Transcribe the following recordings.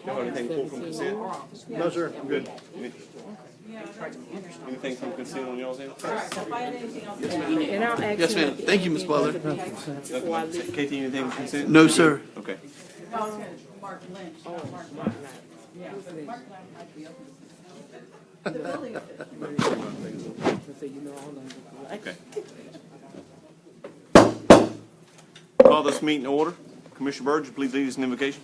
Y'all have anything pulled from consent? No, sir. I'm good. Anything from consent on y'all's end? And I'll ask Yes, him ma'am. at the Thank you, end Ms. Butler. before I leave. KT, anything from consent? No, sir. Okay. Mark Lynch. Oh, Mark Mark Lynch. Lynch. Yeah, Who's but Lynch? Mark Lynch might be open. The building. So you know all of them. Okay. Call this meeting to order. Commissioner Byrd, would you please lead us in invocation?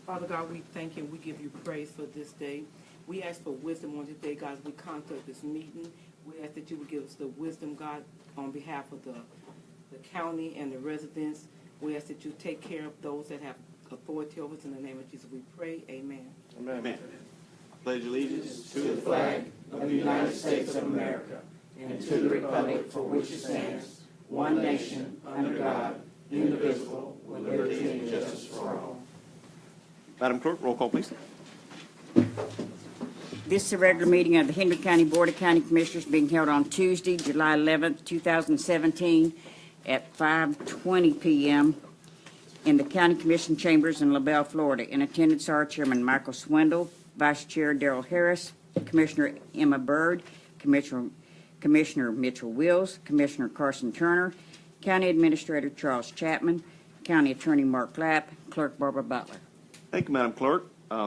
Father God, we thank you and we give you praise for this day. We ask for wisdom on today, God, as we conduct this meeting. We ask that you would give us the wisdom, God, on behalf of the county and the residents. We ask that you take care of those that have authority over us. In the name of Jesus, we pray. Amen. Amen. Pledge allegiance to the flag of the United States of America and to the republic for which it stands, one nation, under God, indivisible, with liberty and justice for all. Madam Clerk, roll call, please. This is a regular meeting of the Henry County Board of County Commissioners being held on Tuesday, July 11th, 2017 at 5:20 p.m. in the County Commission Chambers in LaBelle, Florida. In attendance are Chairman Michael Swindle, Vice Chair Darrell Harris, Commissioner Emma Byrd, Commissioner Mitchell Wills, Commissioner Carson Turner, County Administrator Charles Chapman, County Attorney Mark Clapp, Clerk Barbara Butler. Thank you, Madam Clerk.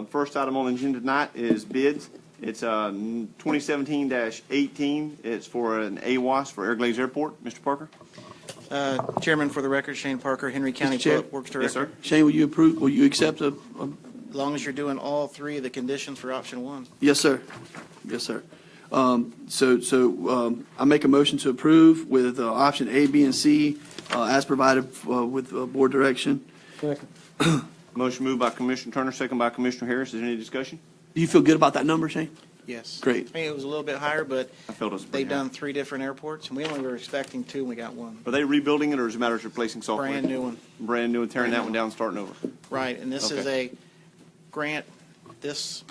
First item on the agenda tonight is bids. It's 2017-18. It's for an AWAS for Everglades Airport. Mr. Parker? Chairman, for the record, Shane Parker, Henry County Chair. Public Works Director. Yes, sir. Shane, will you accept a? As long as you're doing all three of the conditions for option one. Yes, sir. Yes, sir. I make a motion to approve with option A, B, and C as provided with board direction. Second. Motion moved by Commissioner Turner, second by Commissioner Harris. Is there any discussion? Do you feel good about that number, Shane? Yes. Great. I mean, it was a little bit higher, but I felt it was pretty they've done 3 different airports, and we only were expecting 2, and we got 1. Are they rebuilding it, or is it a matter of replacing software? Brand new one. Brand new, and tearing that one down and starting over. Right, and this is Okay. a grant, this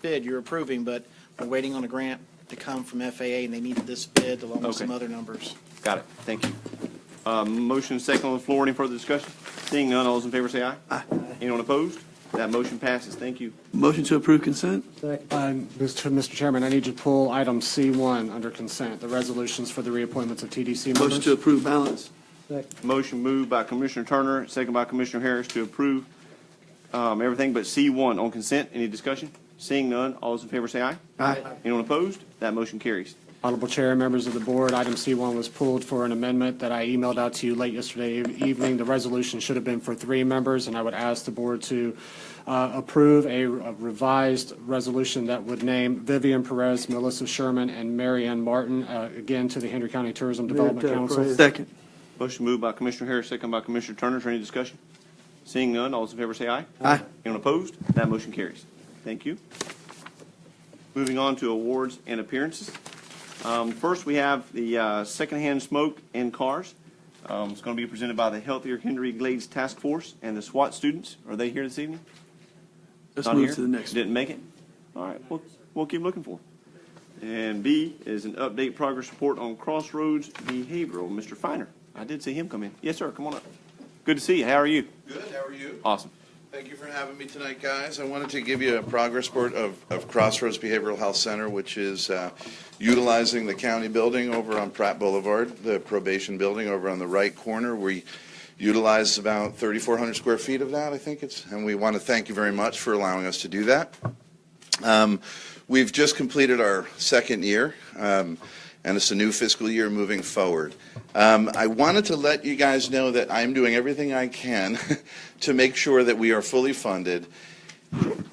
bid you're approving, but we're waiting on a grant to come from FAA, and they needed this bid along with Okay. some other numbers. Got it. Thank you. Motion second on the floor. Any further discussion? Seeing none, all those in favor say aye. Aye. Anyone opposed? That motion passes. Thank you. Motion to approve consent. Mr. Chairman, I need you to pull item C1 under consent, the resolutions for the reappointments of TDC members. Motion to approve balance. Motion moved by Commissioner Turner, second by Commissioner Harris to approve everything but C1 on consent. Any discussion? Seeing none, all those in favor say aye. Aye. Anyone opposed? That motion carries. Honorable Chair, members of the board, item C1 was pulled for an amendment that I emailed out to you late yesterday evening. The resolution should have been for 3 members, and I would ask the board to approve a revised resolution that would name Vivian Perez, Melissa Sherman, and Mary Ann Martin, again, to the Henry County Tourism Development Council. Second. Motion moved by Commissioner Harris, second by Commissioner Turner. Is there any discussion? Seeing none, all those in favor say aye. Aye. Anyone opposed? That motion carries. Thank you. Moving on to awards and appearances. First, we have the secondhand smoke in cars. It's going to be presented by the Healthier Henry Glades Task Force and the SWAT students. Are they here this evening? Let's Not move here? to the next. Didn't make it? All right, we'll keep looking for them. And B is an update progress report on Crossroads Behavioral. Mr. Feiner, I did see him come in. Yes, sir, come on up. Good to see you. How are you? Good, how are you? Awesome. Thank you for having me tonight, guys. I wanted to give you a progress report of Crossroads Behavioral Health Center, which is utilizing the county building over on Pratt Boulevard, the probation building over on the right corner. We utilize about 3,400 square feet of that, I think it's, and we want to thank you very much for allowing us to do that. We've just completed our 2nd year, and it's a new fiscal year moving forward. I wanted to let you guys know that I'm doing everything I can to make sure that we are fully funded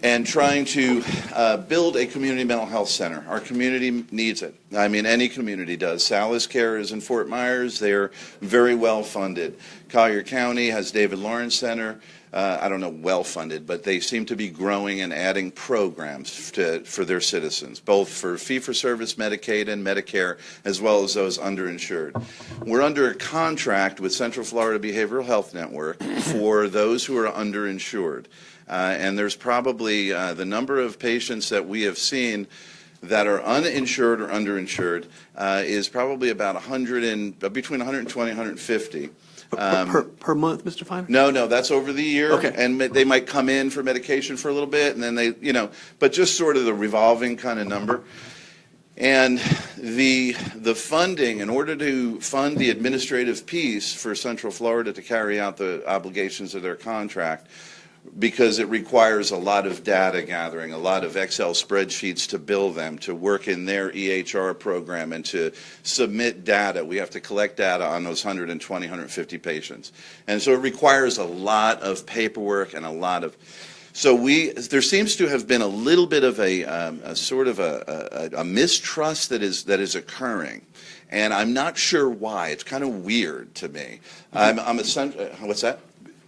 and trying to build a community mental health center. Our community needs it. I mean, any community does. Salis Care is in Fort Myers. They're very well funded. Collier County has David Lawrence Center. I don't know, well funded, but they seem to be growing and adding programs for their citizens, both for fee-for-service Medicaid and Medicare, as well as those underinsured. We're under a contract with Central Florida Behavioral Health Network for those who are underinsured. And there's probably the number of patients that we have seen that are uninsured or underinsured is probably about between 120 and 150. Per month, Mr. Finer? No, that's over the year. Okay. And they might come in for medication for a little bit, and then they, but just sort of the revolving kind of number. And the funding, in order to fund the administrative piece for Central Florida to carry out the obligations of their contract, because it requires a lot of data gathering, a lot of Excel spreadsheets to bill them, to work in their EHR program, and to submit data. We have to collect data on those 120, 150 patients. And so it requires a lot of paperwork and a lot of... So there seems to have been a little bit of a sort of a mistrust that is occurring. And I'm not sure why. It's kind of weird to me. What's that?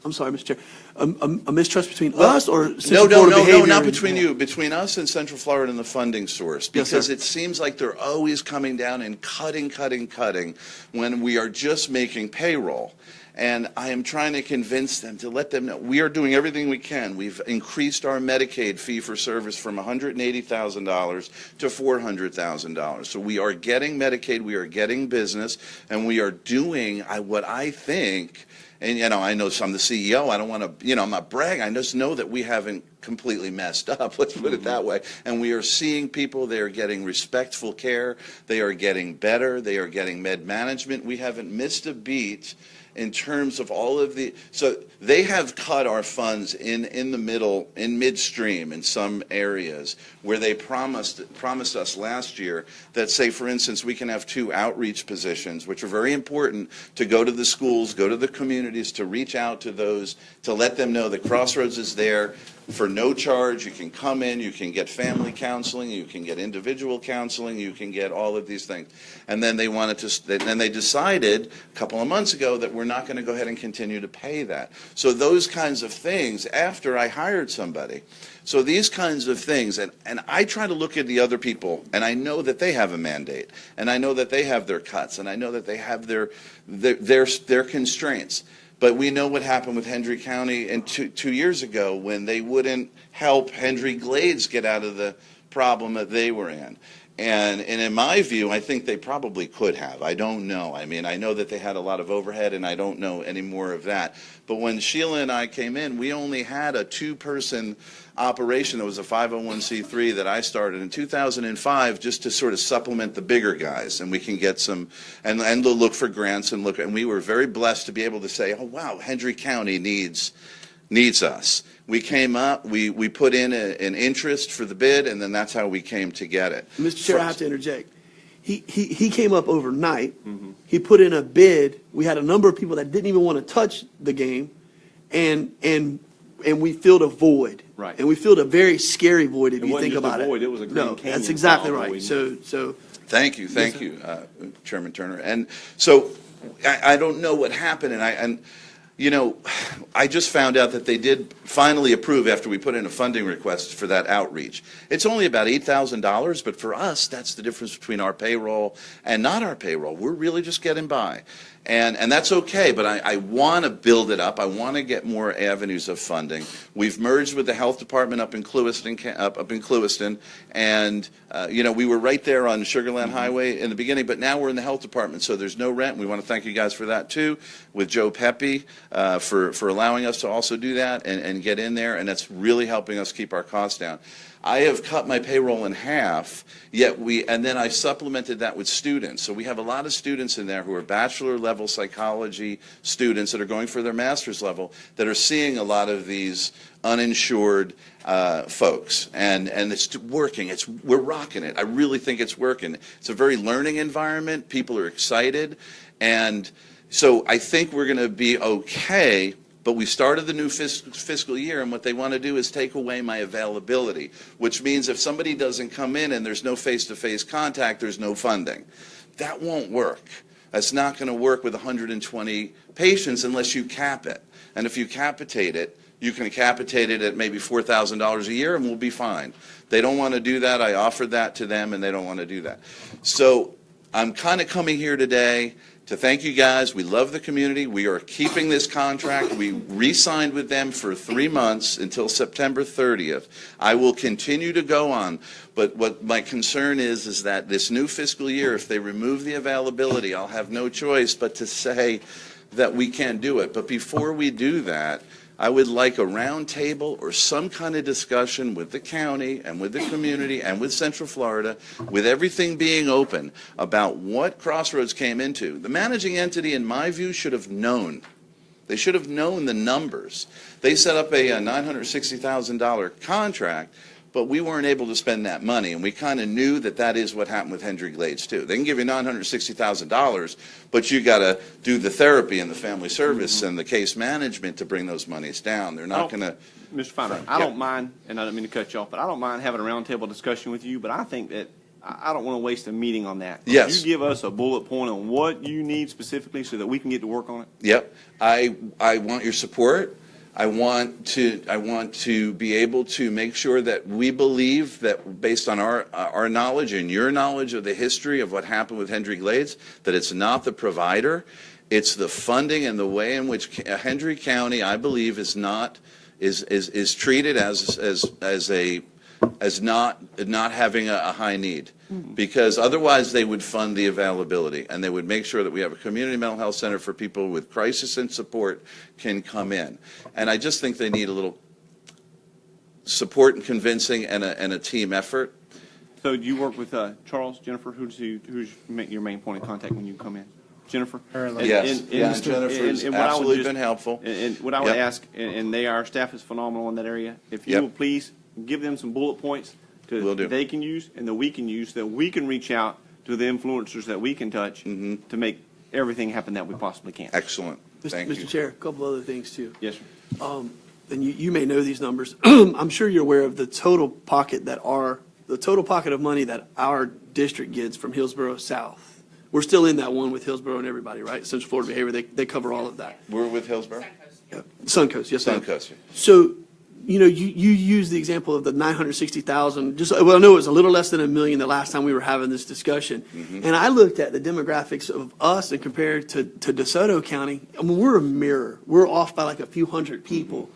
I'm sorry, Mr. Chair. A mistrust between us or No, Central Florida Behavior? not between you. Between us and Central Florida and the funding source. Yes, Because sir. it seems like they're always coming down and cutting when we are just making payroll. And I am trying to convince them, to let them know we are doing everything we can. We've increased our Medicaid fee for service from $180,000 to $400,000. So we are getting Medicaid, we are getting business, and we are doing what I think. And, I know I'm the CEO. I don't want to, I'm not bragging. I just know that we haven't completely messed up. Let's put it that way. And we are seeing people. They are getting respectful care. They are getting better. They are getting med management. We haven't missed a beat in terms of all of the, so they have cut our funds in the middle, in midstream in some areas where they promised us last year that, say, for instance, we can have 2 outreach positions, which are very important, to go to the schools, go to the communities, to reach out to those, to let them know that Crossroads is there for no charge. You can come in, you can get family counseling, you can get individual counseling, you can get all of these things. And then they decided a couple of months ago that we're not going to go ahead and continue to pay that. So those kinds of things after I hired somebody. So these kinds of things, and I try to look at the other people, and I know that they have a mandate, and I know that they have their cuts, and I know that they have their constraints. But we know what happened with Hendry County and 2 years ago when they wouldn't help Hendry Glades get out of the problem that they were in. And in my view, I think they probably could have. I don't know. I mean, I know that they had a lot of overhead, and I don't know any more of that. But when Sheila and I came in, we only had a 2-person operation that was a 501c3 that I started in 2005 just to sort of supplement the bigger guys, and we can get some, and to look for grants and we were very blessed to be able to say, oh, wow, Hendry County needs us. We came up, we put in an interest for the bid, and then that's how we came to get it. Mr. Chair, I have to interject. He came up overnight. He put in a bid. We had a number of people that didn't even want to touch the game, and we filled a void. Right. And we filled a very scary void if It you wasn't think just a about it. void, it was a Green No, Canyon that's exactly style right. void. So Thank you, Chairman Turner. And so I don't know what happened, and I just found out that they did finally approve after we put in a funding request for that outreach. It's only about $8,000, but for us, that's the difference between our payroll and not our payroll. We're really just getting by. And that's okay, but I want to build it up. I want to get more avenues of funding. We've merged with the health department up in Clewiston, and we were right there on Sugarland Highway in the beginning, but now we're in the health department, so there's no rent. We want to thank you guys for that too, with Joe Pepe for allowing us to also do that and get in there, and that's really helping us keep our costs down. I have cut my payroll in half, and then I supplemented that with students. So we have a lot of students in there who are bachelor level psychology students that are going for their master's level that are seeing a lot of these uninsured folks. And it's working. We're rocking it. I really think it's working. It's a very learning environment. People are excited. And so I think we're going to be okay. But we started the new fiscal year, and what they want to do is take away my availability, which means if somebody doesn't come in and there's no face-to-face contact, there's no funding. That won't work. That's not going to work with 120 patients unless you cap it. And if you capitate it, you can capitate it at maybe $4,000 a year, and we'll be fine. They don't want to do that. I offered that to them, and they don't want to do that. So I'm kind of coming here today to thank you guys. We love the community. We are keeping this contract. We re-signed with them for 3 months until September 30th. I will continue to go on, but what my concern is that this new fiscal year, if they remove the availability, I'll have no choice but to say that we can't do it. But before we do that, I would like a round table or some kind of discussion with the county and with the community and with Central Florida, with everything being open, about what Crossroads came into. The managing entity, in my view, should have known. They should have known the numbers. They set up a $960,000 contract, but we weren't able to spend that money, and we kind of knew that that is what happened with Hendry Glades too. They can give you $960,000, but you got to do the therapy and the family service and the case management to bring those monies down. They're not going to. Mr. Finer, I don't mind, and I don't mean to cut you off, but I don't mind having a roundtable discussion with you, but I think that I don't want to waste a meeting on that. Yes. You give us a bullet point on what you need specifically so that we can get to work on it. Yep. I want your support. I want to be able to make sure that we believe that, based on our knowledge and your knowledge of the history of what happened with Hendry Glades, that it's not the provider, it's the funding and the way in which Hendry County, I believe, is treated as not having a high need, because otherwise they would fund the availability and they would make sure that we have a community mental health center for people with crisis and support can come in. And I just think they need a little support and convincing and a team effort. So do you work with Charles, Jennifer? Who's your main point of contact when you come in? Jennifer? Yes. Jennifer's absolutely been helpful. And what I would ask, and our staff is phenomenal in that area, if you will please give them some bullet points that they can use and that we can use, that we can reach out to the influencers that we can touch to make everything happen that we possibly can. Excellent. Thank you. Mr. Chair, a couple other things too. Yes, sir. And you may know these numbers. I'm sure you're aware of the total pocket of money that our district gets from Hillsborough South. We're still in that one with Hillsborough and everybody, right? Central Florida Behavior, they cover all of that. We're with Hillsborough? Yeah. Suncoast, yes, ma'am. Suncoast. So, you use the example of the 960,000. Well, I know it was a little less than $1 million the last time we were having this discussion. And I looked at the demographics of us and compared to DeSoto County. I mean, we're a mirror. We're off by like a few hundred people.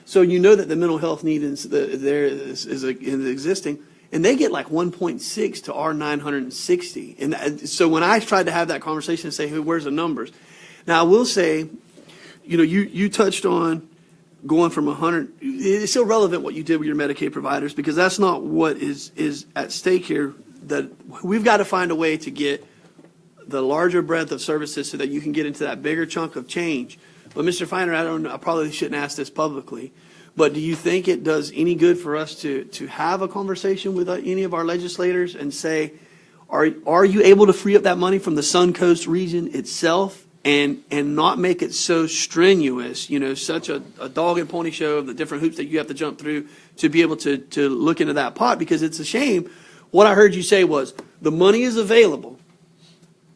So you know that the mental health need is existing. And they get like 1.6 to our 960. And so when I tried to have that conversation and say, hey, where's the numbers? Now, I will say, you touched on going from 100, it's still relevant what you did with your Medicaid providers, because that's not what is at stake here. That we've got to find a way to get the larger breadth of services so that you can get into that bigger chunk of change. But Mr. Finer, I probably shouldn't ask this publicly, but do you think it does any good for us to have a conversation with any of our legislators and say, are you able to free up that money from the Suncoast region itself and not make it so strenuous, such a dog and pony show of the different hoops that you have to jump through to be able to look into that pot? Because it's a shame. What I heard you say was the money is available,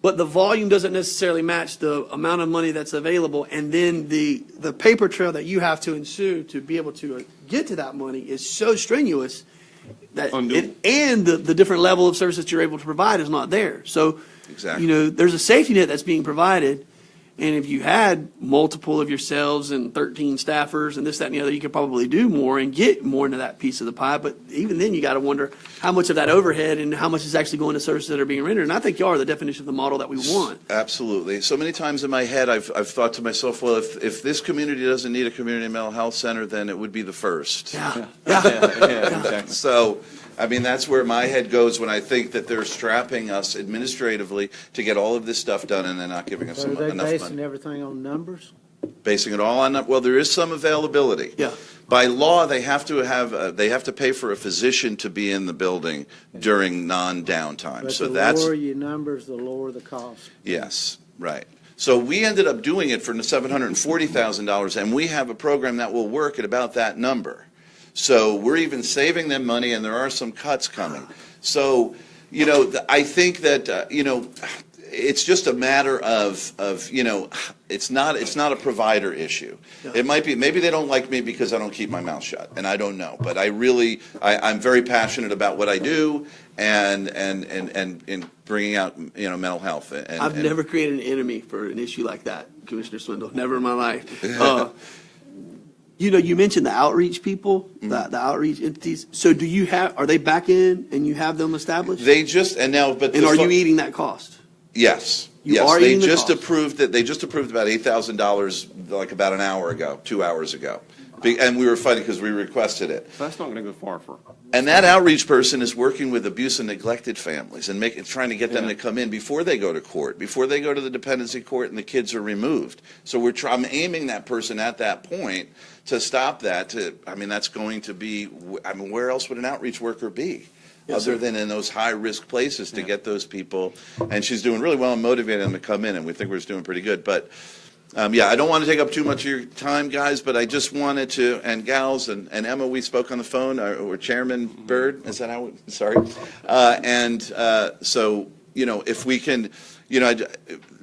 but the volume doesn't necessarily match the amount of money that's available. And then the paper trail that you have to ensue to be able to get to that money is so strenuous that and the different level of services you're able to provide is not there. So, exactly. There's a safety net that's being provided. And if you had multiple of yourselves and 13 staffers and this, that, and the other, you could probably do more and get more into that piece of the pie. But even then, you got to wonder how much of that overhead and how much is actually going to services that are being rendered. And I think you are the definition of the model that we want. Absolutely. So many times in my head, I've thought to myself, well, if this community doesn't need a community mental health center, then it would be the first. Yeah. Exactly. So, I mean, that's where my head goes when I think that they're strapping us administratively to get all of this stuff done and they're not giving us enough money. Basing everything on numbers? Basing it all on, well, there is some availability. Yeah. By law, they have to pay for a physician to be in the building during non-downtime. But So the lower your numbers, the lower the cost. Yes, right. So we ended up doing it for $740,000, and we have a program that will work at about that number. So we're even saving them money, and there are some cuts coming. So, I think that, it's just a matter of, you know, it's not a provider issue. It might be, maybe they don't like me because I don't keep my mouth shut, and I don't know. But I'm very passionate about what I do and in bringing out, you know, mental health. I've never created an enemy for an issue like that, Commissioner Swindle. Never in my life. You know, you mentioned the outreach people, the outreach entities. So are they back in and you have them established? They just, and now, but. And are you eating that cost? Yes. You Yes, are they eating the just cost. approved it. They just approved about $8,000 like about an hour ago, 2 hours ago. And we were fighting because we requested it. That's not going to go far for. And that outreach person is working with abuse and neglected families and trying to get them to come in before they go to court, before they go to the dependency court and the kids are removed. So I'm aiming that person at that point to stop that. That's going to be, where else would an outreach worker be? Other than in those high-risk places to get those people. And she's doing really well and motivating them to come in, and we think we're just doing pretty good. But, I don't want to take up too much of your time, guys, but I just wanted to, and gals, and Emma, we spoke on the phone, or Chairman Byrd, is that how, sorry? So, if we can,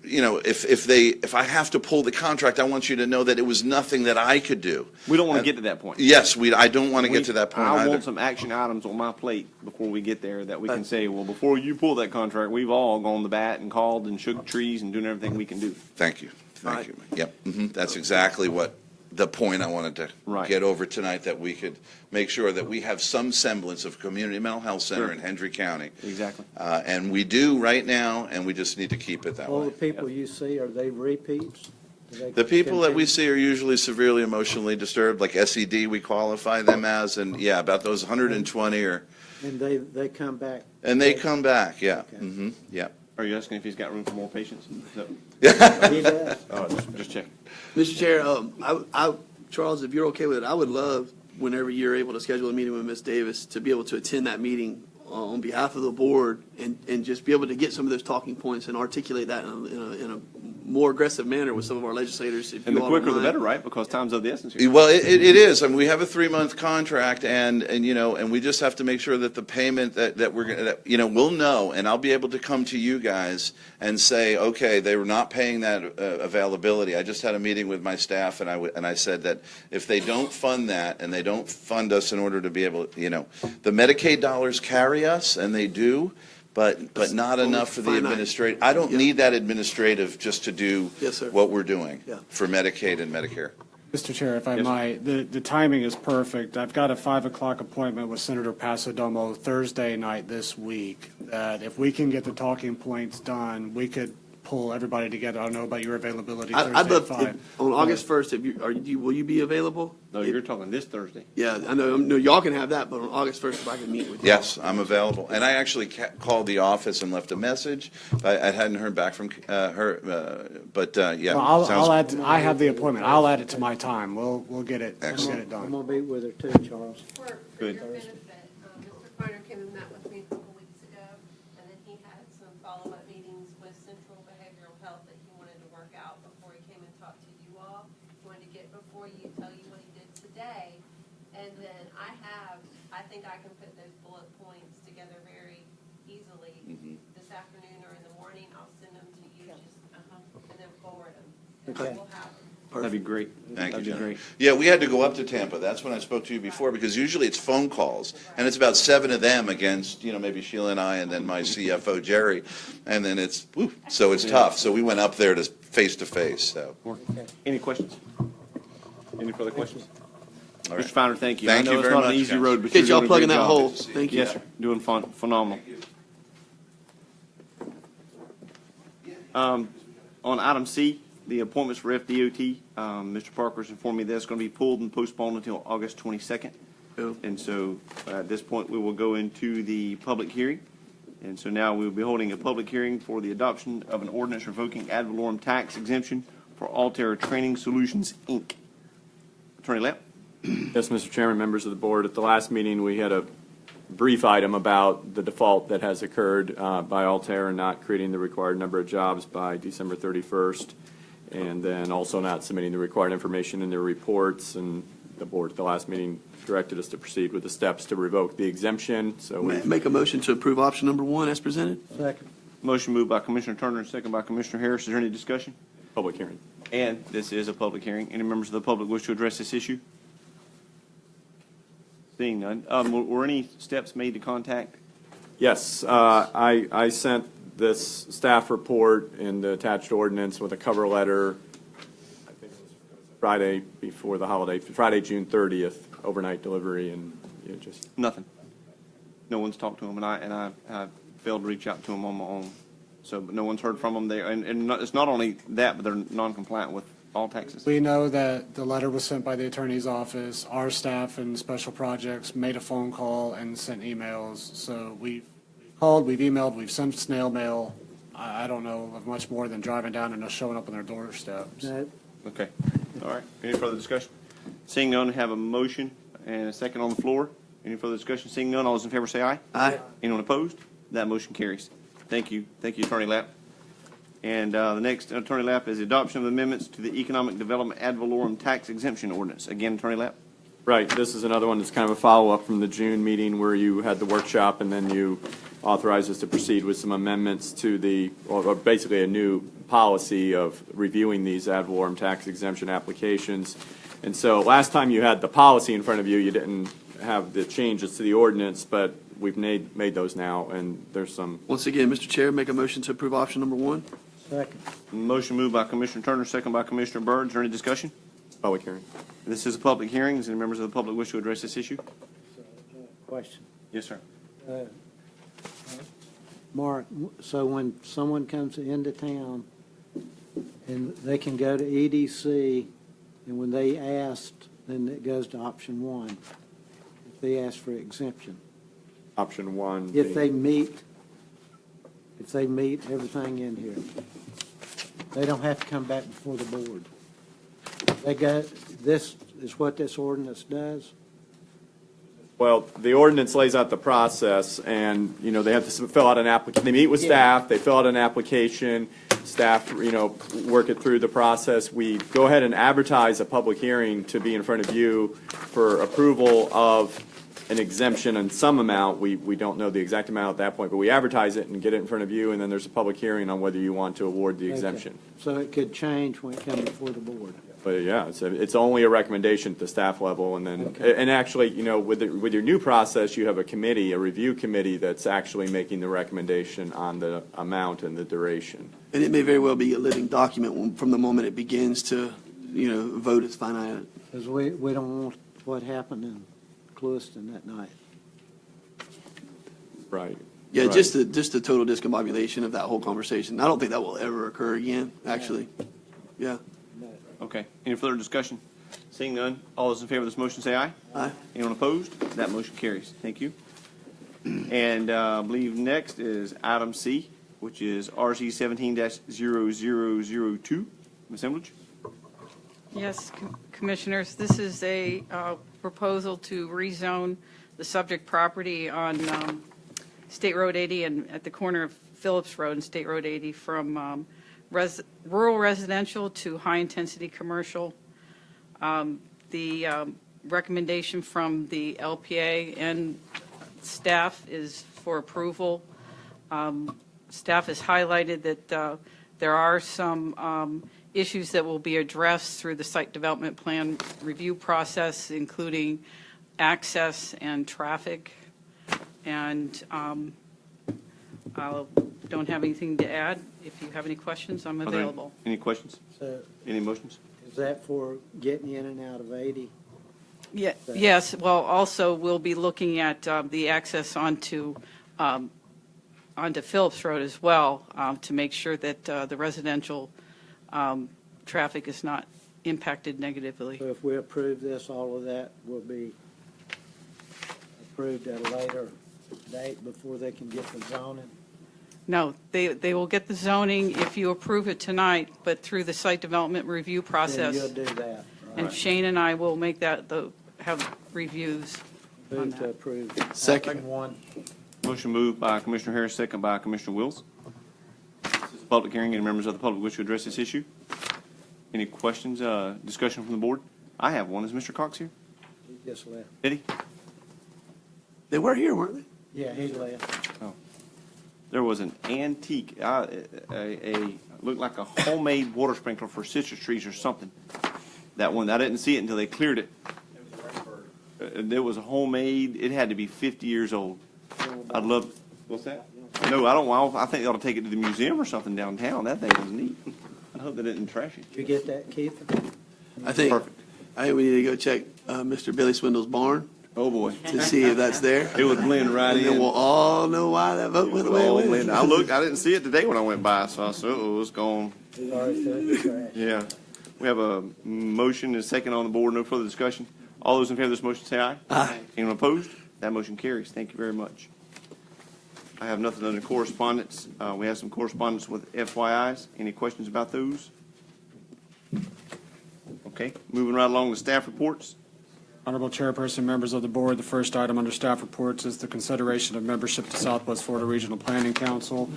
if I have to pull the contract, I want you to know that it was nothing that I could do. We don't want to get to that point. Yes, I don't want to get to that point I either. want some action items on my plate before we get there that we can say, well, before you pull that contract, we've all gone to bat and called and shook trees and doing everything we can do. Thank you. Thank you. Yep. That's exactly what the point I wanted to get over tonight, that we could make sure that we have some semblance of community mental health center in Hendry County. Exactly. And we do right now, and we just need to keep it that All way. the people you see, are they repeats? Do they The people that we continue? see are usually severely emotionally disturbed, like SED we qualify them as, and about those 120 And they come back? and they come back, yeah. Okay. Yeah. Are you asking if he's got room for more patients? No. He does. Oh, just checking. Mr. Chair, Charles, if you're okay with it, I would love, whenever you're able to schedule a meeting with Ms. Davis, to be able to attend that meeting on behalf of the board and just be able to get some of those talking points and articulate that in a more aggressive manner with some of our legislators. If And you the all don't quicker the mind. better, right? Because time's of the essence here. Well, it is. I mean, we have a 3-month contract, and we just have to make sure that the payment that we're going to, we'll know, and I'll be able to come to you guys and say, okay, they were not paying that availability. I just had a meeting with my staff, and I said that if they don't fund that, and they don't fund us in order to be able, the Medicaid dollars carry us, and they do. But not enough for the finite. administrative. I don't need that administrative just to do Yes, sir. what we're doing Yeah. for Medicaid and Medicare. Mr. Chair, if I Yes, sir. might, the timing is perfect. I've got a 5 o'clock appointment with Senator Pasadomo Thursday night this week, that if we can get the talking points done, we could pull everybody together. I don't know about your availability I'd Thursday love, at 5. on August 1st, will you be available? No, you're talking this Thursday. Yeah, I know, no, y'all can have that, but on August 1st, if I can meet with you. Yes, I'm available. And I actually called the office and left a message. I hadn't heard back from her, but yeah. Well, sounds- I'll add, I have the appointment. I'll add it to my time. We'll get it Excellent. I'm done. gonna be with her too, Charles. For Good. your benefit, Mr. Carter came and met with me a couple weeks ago, and then he had some follow-up meetings with Central Behavioral Health that he wanted to work out before he came and talked to you all. He wanted to get before you, tell you what he did today, and then I think I can put those bullet points together very easily this afternoon or in the morning. I'll send them to you, and then forward them. And Okay. we'll have them. That'd be great. Thank you, That'd be John. great. Yeah, we had to go up to Tampa. That's when I spoke to you before, because usually it's phone calls, and it's about 7 of them against, maybe Sheila and I, and then my CFO, Jerry, and then so it's tough. So we went up there to face, so. Any questions? Any further questions? All Mr. right. Founder, thank you. Thank I you know it's very not an much, easy guys. road, but Appreciate you're y'all doing a plugging great that job. hole. Thank you. Yes, sir. Doing phenomenal. On item C, the appointments for FDOT, Mr. Parker's informed me that's going to be pulled and postponed until August 22nd. Oh. And so at this point, we will go into the public hearing. And so now we will be holding a public hearing for the adoption of an ordinance revoking ad valorem tax exemption for Altair Training Solutions, Inc. Attorney Lamp? Yes, Mr. Chairman, members of the board. At the last meeting, we had a brief item about the default that has occurred by Altair and not creating the required number of jobs by December 31st, and then also not submitting the required information in their reports. And the board at the last meeting directed us to proceed with the steps to revoke the exemption. So we Make a motion to approve option number 1 as presented. Second. Motion moved by Commissioner Turner and second by Commissioner Harris. Is there any discussion? Public hearing. And this is a public hearing. Any members of the public wish to address this issue? Seeing none. Were any steps made to contact? Yes, I sent this staff report in the attached ordinance with a cover letter, I think it was Friday before the holiday, Friday, June 30th, overnight delivery, and just. Nothing. No one's talked to them, and I failed to reach out to them on my own. So but no one's heard from them there. And it's not only that, but they're non-compliant with all taxes. We know that the letter was sent by the attorney's office. Our staff and special projects made a phone call and sent emails. So we've called, we've emailed, we've sent snail mail. I don't know of much more than driving down and just showing up on their doorsteps. No, Okay. All right. Any further discussion? Seeing none, have a motion and a second on the floor. Any further discussion? Seeing none, all those in favor say aye. Aye. Anyone opposed? That motion carries. Thank you. Thank you, Attorney Lapp. And the next, Attorney Lapp, is adoption of amendments to the Economic Development Ad Valorem Tax Exemption Ordinance. Again, Attorney Lapp. Right, this is another one that's kind of a follow-up from the June meeting where you had the workshop and then you authorized us to proceed with some amendments to the, or basically a new policy of reviewing these ad valorem tax exemption applications. And so last time you had the policy in front of you, you didn't have the changes to the ordinance, but we've made those now, and there's some. Once again, Mr. Chair, make a motion to approve option number 1. second. Motion moved by Commissioner Turner, second by Commissioner Byrd. Is there any discussion? Public hearing. This is a public hearing. Does any members of the public wish to address this issue? Question. Yes, sir. Mark, so when someone comes into town and they can go to EDC, and when they asked, then it goes to option 1, if they ask for exemption. Option 1. If they meet everything in here, they don't have to come back before the board. They got, this is what this ordinance does. Well, the ordinance lays out the process, and, they have to fill out an application. They meet with staff, they fill out an application, staff, work it through the process. We go ahead and advertise a public hearing to be in front of you for approval of an exemption in some amount. We don't know the exact amount at that point, but we advertise it and get it in front of you, and then there's a public hearing on whether you want to award the exemption. Okay. So it could change when it comes before the board. But yeah, it's only a recommendation at the staff level, and then, Okay. and actually, with your new process, you have a committee, a review committee that's actually making the recommendation on the amount and the duration. And it may very well be a living document from the moment it begins to, vote its finite. Because we don't want what happened in Clewiston that night. Right. Yeah, Right. just the total discombobulation of that whole conversation. I don't think that will ever occur again, actually. Yeah. Okay. Any further discussion? Seeing none, all those in favor of this motion say aye. Aye. Anyone opposed? That motion carries. Thank you. And I believe next is item C, which is RZ 17-0002. Ms. Emlich? Yes, Commissioners, this is a proposal to rezone the subject property on State Road 80 and at the corner of Phillips Road and State Road 80 from rural residential to high-intensity commercial. The recommendation from the LPA and staff is for approval. Staff has highlighted that there are some issues that will be addressed through the site development plan review process, including access and traffic. And I don't have anything to add. If you have any questions, I'm Are there available. Any questions? So Any motions? is that for getting in and out of 80? Yeah, yes, well, also, we'll be looking at the access onto Phillips Road as well, to make sure that the residential traffic is not impacted negatively. So if we approve this, all of that will be approved at a later date before they can get the zoning? No, they will get the zoning if you approve it tonight, but through the site development review Then process. you'll do that. And Shane and I will make that, have reviews on Move to that. approve. Second. 1. Motion moved by Commissioner Harris, second by Commissioner Wills. This is a public hearing. Any members of the public wish to address this issue? Any questions, discussion from the board? I have one. Is Mr. Cox here? He just left. Did he? They were here, weren't they? Yeah, he left. Oh. there was an antique, looked like a homemade water sprinkler for citrus trees or something. That one, I didn't see it until they cleared it. It was a homemade, it had to be 50 years old. I'd love, what's that? No, I don't, I think they ought to take it to the museum or something downtown. That thing was neat. I hope they didn't trash it. Did you get that, Keith? I think Perfect. we need to go check Mr. Billy Swindle's barn Oh, boy. to see if that's there. It would blend right And then in. we'll all know why that vote went the way it Oh, went. man, I looked, I didn't see it today when I went by, so I said, oh, it's gone. It's already thrown in the trash. Yeah. We have a motion and a second on the board. No further discussion. All those in favor of this motion say aye. Aye. Anyone opposed? That motion carries. Thank you very much. I have nothing under correspondence. We have some correspondence with FYIs. Any questions about those? Okay, moving right along to staff reports. Honorable Chairperson, members of the board, the first item under staff reports is the consideration of membership to Southwest Florida Regional Planning Council.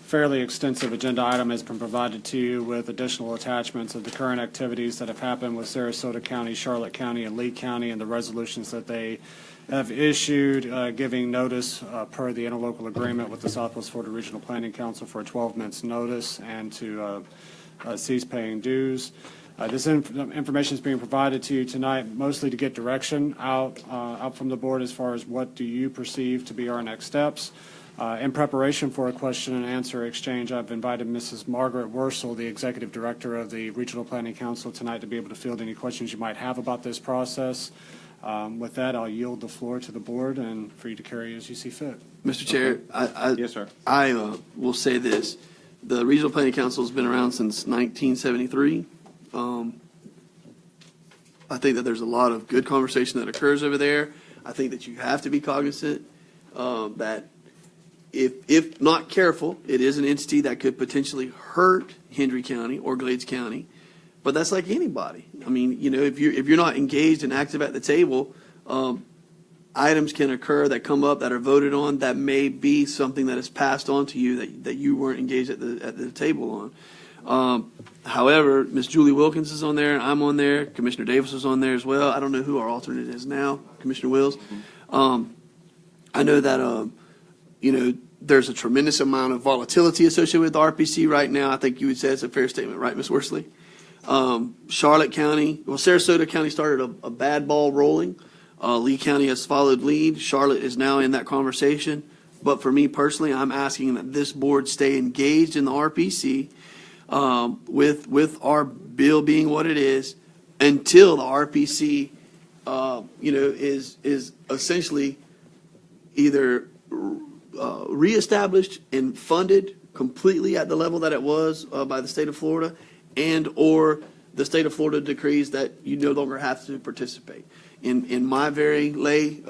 Fairly extensive agenda item has been provided to you with additional attachments of the current activities that have happened with Sarasota County, Charlotte County, and Lee County, and the resolutions that they have issued, giving notice per the interlocal agreement with the Southwest Florida Regional Planning Council for a 12 months notice and to cease paying dues. This information is being provided to you tonight mostly to get direction out from the board as far as what do you perceive to be our next steps. In preparation for a question and answer exchange, I've invited Mrs. Margaret Wursel, the Executive Director of the Regional Planning Council, tonight to be able to field any questions you might have about this process. With that, I'll yield the floor to the board and for you to carry as you see fit. Mr. Chair, Yes, sir. I will say this. The Regional Planning Council has been around since 1973. I think that there's a lot of good conversation that occurs over there. I think that you have to be cognizant that if not careful, it is an entity that could potentially hurt Hendry County or Glades County. But that's like anybody. I mean, you know, if you're not engaged and active at the table, items can occur that come up that are voted on that may be something that is passed on to you that you weren't engaged at the table on. However, Ms. Julie Wilkins is on there. I'm on there. Commissioner Davis is on there as well. I don't know who our alternate is now. Commissioner Wills. I know that you know, there's a tremendous amount of volatility associated with the RPC right now. I think you would say it's a fair statement, right, Ms. Worsley? Charlotte County, well, Sarasota County started a bad ball rolling. Lee County has followed lead. Charlotte is now in that conversation. But for me personally, I'm asking that this board stay engaged in the RPC with our bill being what it is until the RPC, you know, is essentially either reestablished and funded completely at the level that it was by the state of Florida, and or the state of Florida decrees that you no longer have to participate. In my very lay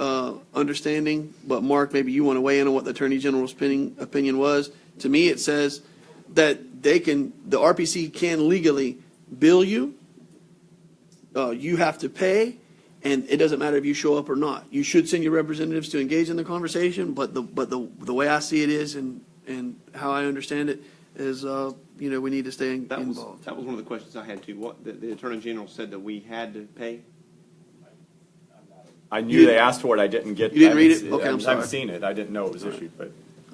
understanding, but Mark, maybe you want to weigh in on what the Attorney General's opinion was. To me, it says that the RPC can legally bill you. You have to pay, and it doesn't matter if you show up or not. You should send your representatives to engage in the conversation, but the way I see it is, and how I understand it is, you know, we need to stay involved. That was one of the questions I had too. What the Attorney General said that we had to pay. I knew they asked for it. I didn't get. You didn't read it? Okay, I'm sorry. I've seen it. I didn't know it was issued, but.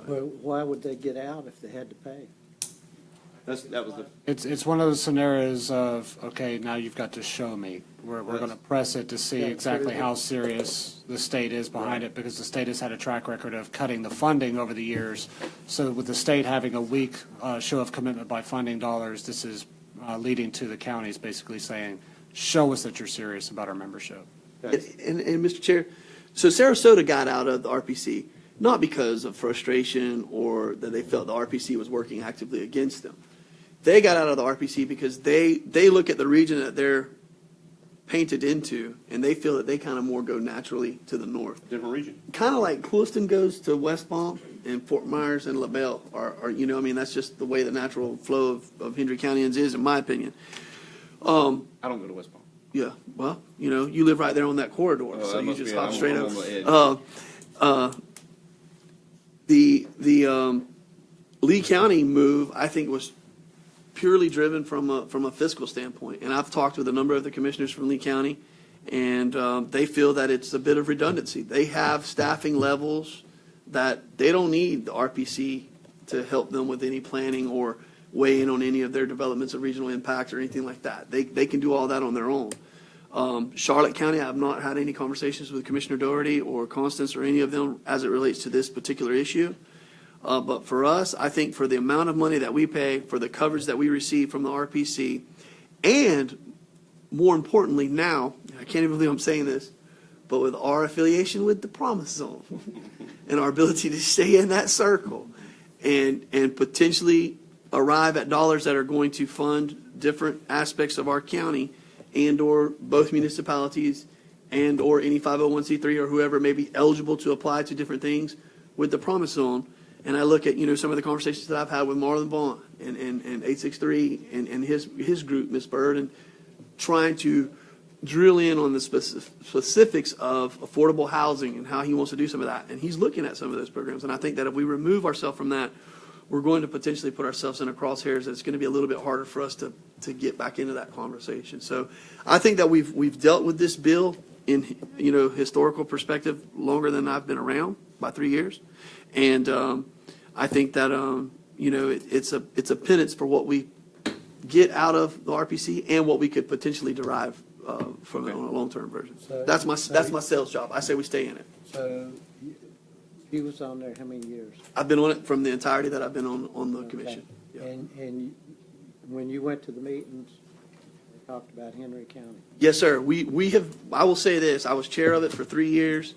Well, why would they get out if they had to pay? That was the. It's one of those scenarios of, okay, now you've got to show me. We're going to press it to see Yeah, exactly pretty how good. serious the state is behind it, because the state has had a track record of cutting the funding over the years. So with the state having a weak show of commitment by funding dollars, this is leading to the counties basically saying, show us that you're serious about our membership. And Mr. Chair, so Sarasota got out of the RPC, not because of frustration or that they felt the RPC was working actively against them. They got out of the RPC because they look at the region that they're painted into, and they feel that they kind of more go naturally to the north. Different region. Kind of like Clewiston goes to West Palm, and Fort Myers and LaBelle are, you know, I mean, that's just the way the natural flow of Hendry Countyans is, in my opinion. I don't go to West Palm. Yeah, well, you know, you live right there on that corridor, so that you must just be- hop I'm straight on up. the edge. The Lee County move, I think, was purely driven from a fiscal standpoint. And I've talked with a number of the commissioners from Lee County, and they feel that it's a bit of redundancy. They have staffing levels that they don't need the RPC to help them with any planning or weigh in on any of their developments of regional impact or anything like that. They can do all that on their own. Charlotte County, I have not had any conversations with Commissioner Doherty or Constance or any of them as it relates to this particular issue. But for us, I think for the amount of money that we pay, for the coverage that we receive from the RPC, and more importantly now, I can't even believe I'm saying this, but with our affiliation with the Promise Zone and our ability to stay in that circle and potentially arrive at dollars that are going to fund different aspects of our county and or both municipalities and or any 501c3 or whoever may be eligible to apply to different things with the Promise Zone. And I look at, some of the conversations that I've had with Marlon Vaughn and 863 and his group, Ms. Bird, and trying to drill in on the specifics of affordable housing and how he wants to do some of that. And he's looking at some of those programs. And I think that if we remove ourselves from that, we're going to potentially put ourselves in a crosshairs. It's going to be a little bit harder for us to get back into that conversation. So I think that we've dealt with this bill in, historical perspective longer than I've been around by 3 years. And I think that, it's a penance for what we get out of the RPC and what we could potentially derive from it on a long-term version. So- That's my sales job. I say we stay in it. So he was on there how many years? I've been on it from the entirety that I've been on the commission. Yeah. And when you went to the meetings, they talked about Henry County. Yes, sir. We have, I will say this, I was chair of it for 3 years.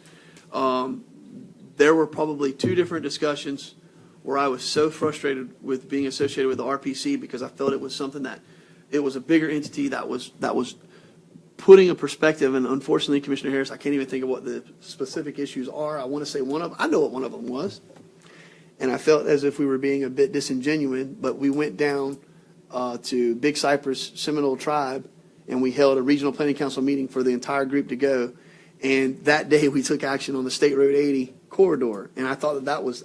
There were probably 2 different discussions where I was so frustrated with being associated with the RPC because I felt it was something that, it was a bigger entity that was putting a perspective, and unfortunately, Commissioner Harris, I can't even think of what the specific issues are. I want to say I know what one of them was. And I felt as if we were being a bit disingenuous, but we went down to Big Cypress Seminole Tribe, and we held a regional planning council meeting for the entire group to go. And that day, we took action on the State Road 80 corridor. And I thought that was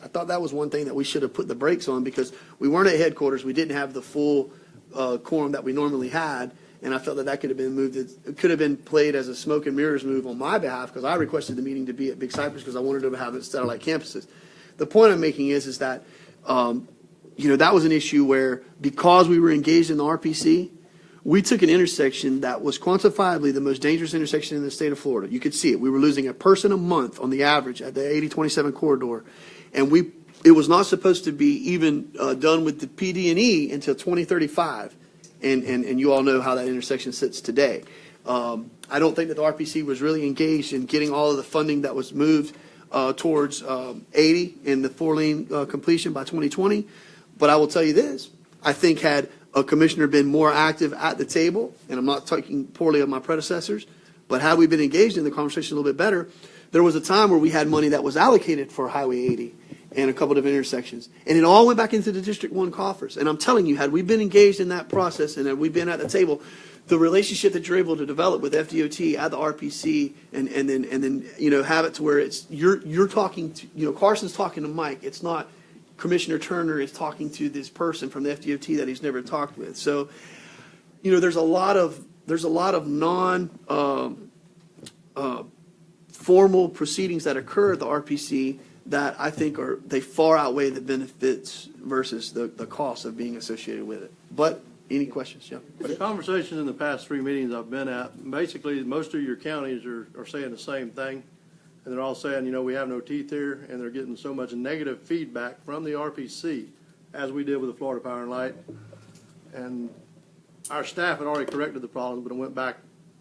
one thing that we should have put the brakes on because we weren't at headquarters. We didn't have the full quorum that we normally had. And I felt that could have been moved. It could have been played as a smoke and mirrors move on my behalf because I requested the meeting to be at Big Cypress because I wanted to have it satellite campuses. The point I'm making is that, that was an issue where because we were engaged in the RPC, we took an intersection that was quantifiably the most dangerous intersection in the state of Florida. You could see it. We were losing a person a month on the average at the 8027 corridor. And it was not supposed to be even done with the PD&E until 2035. And you all know how that intersection sits today. I don't think that the RPC was really engaged in getting all of the funding that was moved towards 80 and the 4-lane completion by 2020. But I will tell you this, I think had a commissioner been more active at the table, and I'm not talking poorly of my predecessors, but had we been engaged in the conversation a little bit better, there was a time where we had money that was allocated for Highway 80 and a couple of intersections. And it all went back into the District 1 coffers. And I'm telling you, had we been engaged in that process and had we been at the table, the relationship that you're able to develop with FDOT at the RPC and then have it to where it's you're talking to, Carson's talking to Mike. It's not Commissioner Turner is talking to this person from the FDOT that he's never talked with. So, there's a lot of non formal proceedings that occur at the RPC that I think they far outweigh the benefits versus the cost of being associated with it. But any questions, Jeff? The conversations in the past 3 meetings I've been at, basically most of your counties are saying the same thing. And they're all saying, we have no teeth here, and they're getting so much negative feedback from the RPC, as we did with the Florida Power and Light. And our staff had already corrected the problems, but it went back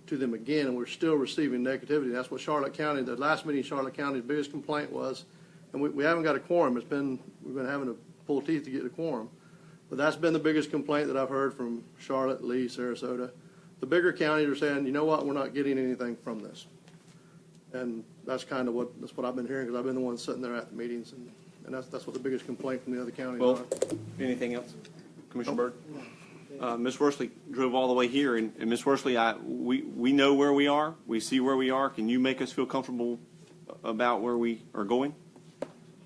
to them again, and we're still receiving negativity. That's what Charlotte County, the last meeting, Charlotte County's biggest complaint was, and we haven't got a quorum. We've been having to pull teeth to get a quorum. But that's been the biggest complaint that I've heard from Charlotte, Lee, Sarasota. The bigger counties are saying, you know what, we're not getting anything from this. And that's kind of what I've been hearing because I've been the one sitting there at the meetings, and that's what the biggest complaint from the other counties Well, are. anything else? Commissioner Bird? Ms. Worsley drove all the way here, and Ms. Worsley, we know where we are. We see where we are. Can you make us feel comfortable about where we are going?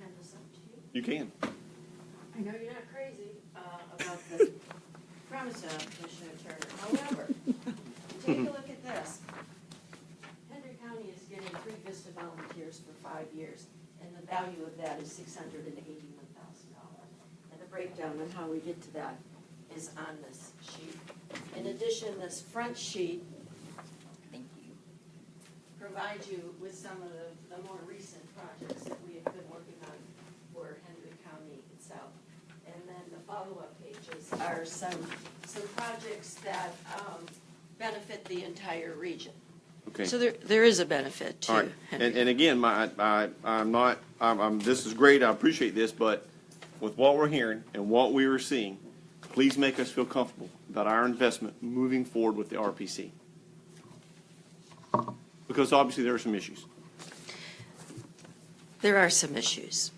Hand this up to you. You can. I know you're not crazy about the premise of Commissioner Turner. However, take a look at this. Henry County is getting 3 VISTA volunteers for 5 years, and the value of that is $681,000. And breakdown on how we get to that is on this sheet. In addition, this front sheet Thank you. provides you with some of the more recent projects that we have been working on for Henry County itself. And then the follow-up pages are some projects that benefit the entire region. Okay. So there is a benefit All to right. Henry. And again, this is great, I appreciate this, but with what we're hearing and what we were seeing, please make us feel comfortable about our investment moving forward with the RPC. Because obviously there are some issues. There are some issues.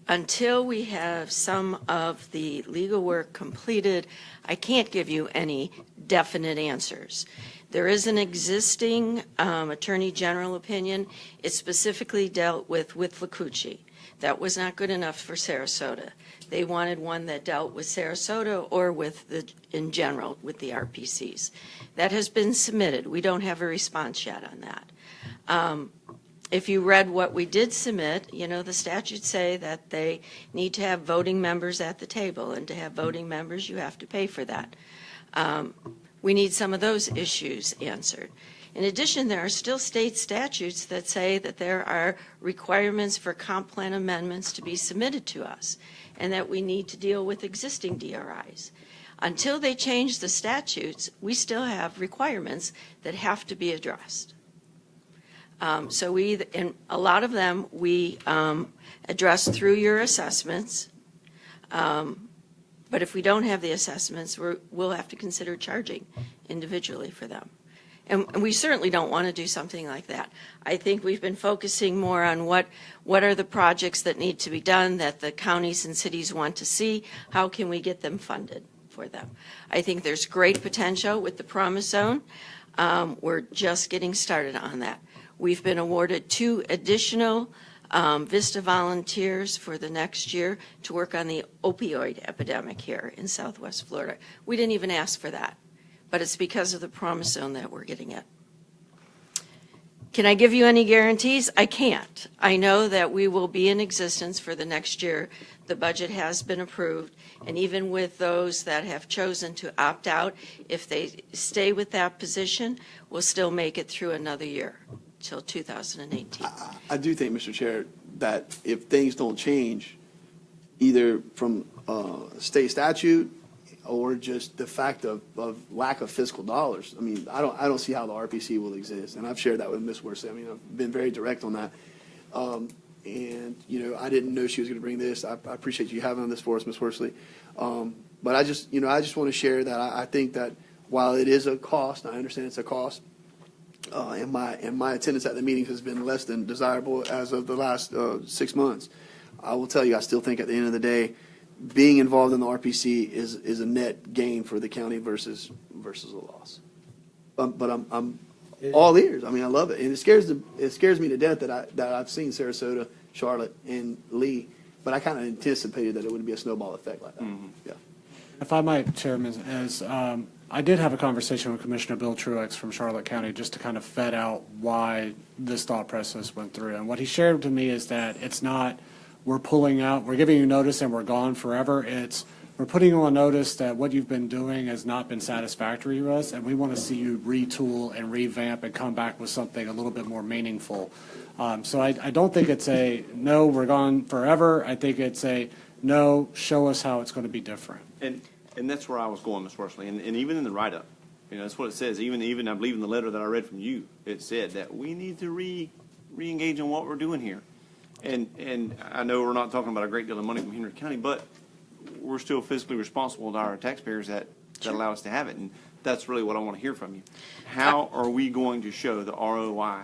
Until we have some of the legal work completed, I can't give you any definite answers. There is an existing Attorney General opinion. It specifically dealt with Lacucci. That was not good enough for Sarasota. They wanted one that dealt with Sarasota or in general, with the RPCs. That has been submitted. We don't have a response yet on that. If you read what we did submit, the statutes say that they need to have voting members at the table, and to have voting members, you have to pay for that. We need some of those issues answered. In addition, there are still state statutes that say that there are requirements for comp plan amendments to be submitted to us, and that we need to deal with existing DRIs. Until they change the statutes, we still have requirements that have to be addressed. So in a lot of them, we address through your assessments. But if we don't have the assessments, we'll have to consider charging individually for them. And we certainly don't want to do something like that. I think we've been focusing more on what are the projects that need to be done that the counties and cities want to see. How can we get them funded for them? I think there's great potential with the Promise Zone. We're just getting started on that. We've been awarded 2 additional VISTA volunteers for the next year to work on the opioid epidemic here in Southwest Florida. We didn't even ask for that, but it's because of the Promise Zone that we're getting it. Can I give you any guarantees? I can't. I know that we will be in existence for the next year. The budget has been approved, and even with those that have chosen to opt out, if they stay with that position, we'll still make it through another year, till 2018. I do think, Mr. Chair, that if things don't change, either from state statute or just the fact of lack of fiscal dollars, I mean, I don't see how the RPC will exist. And I've shared that with Ms. Worsley. I mean, I've been very direct on that. And, I didn't know she was going to bring this. I appreciate you having this for us, Ms. Worsley. But I just want to share that I think that while it is a cost, I understand it's a cost, and my attendance at the meetings has been less than desirable as of the last 6 months. I will tell you, I still think at the end of the day, being involved in the RPC is a net gain for the county versus a loss. But I'm all ears. I mean, I love it, and it scares me to death that I've seen Sarasota, Charlotte, and Lee, but I kind of anticipated that it would be a snowball effect like that. Mm-hmm. Yeah. If I might, Chairman, I did have a conversation with Commissioner Bill Truex from Charlotte County just to kind of vet out why this thought process went through. And what he shared to me is that it's not we're pulling out, we're giving you notice and we're gone forever. It's we're putting you on notice that what you've been doing has not been satisfactory to us, and we want to see you retool and revamp and come back with something a little bit more meaningful. So I don't think it's a no, we're gone forever. I think it's a no, show us how it's going to be different. And that's where I was going, Ms. Worsley, and even in the write-up, that's what it says. Even I believe in the letter that I read from you, it said that we need to re-engage in what we're doing here. And I know we're not talking about a great deal of money from Henry County, but we're still fiscally responsible to our taxpayers that allow us to have it, and that's really what I want to hear from you. How are we going to show the ROI?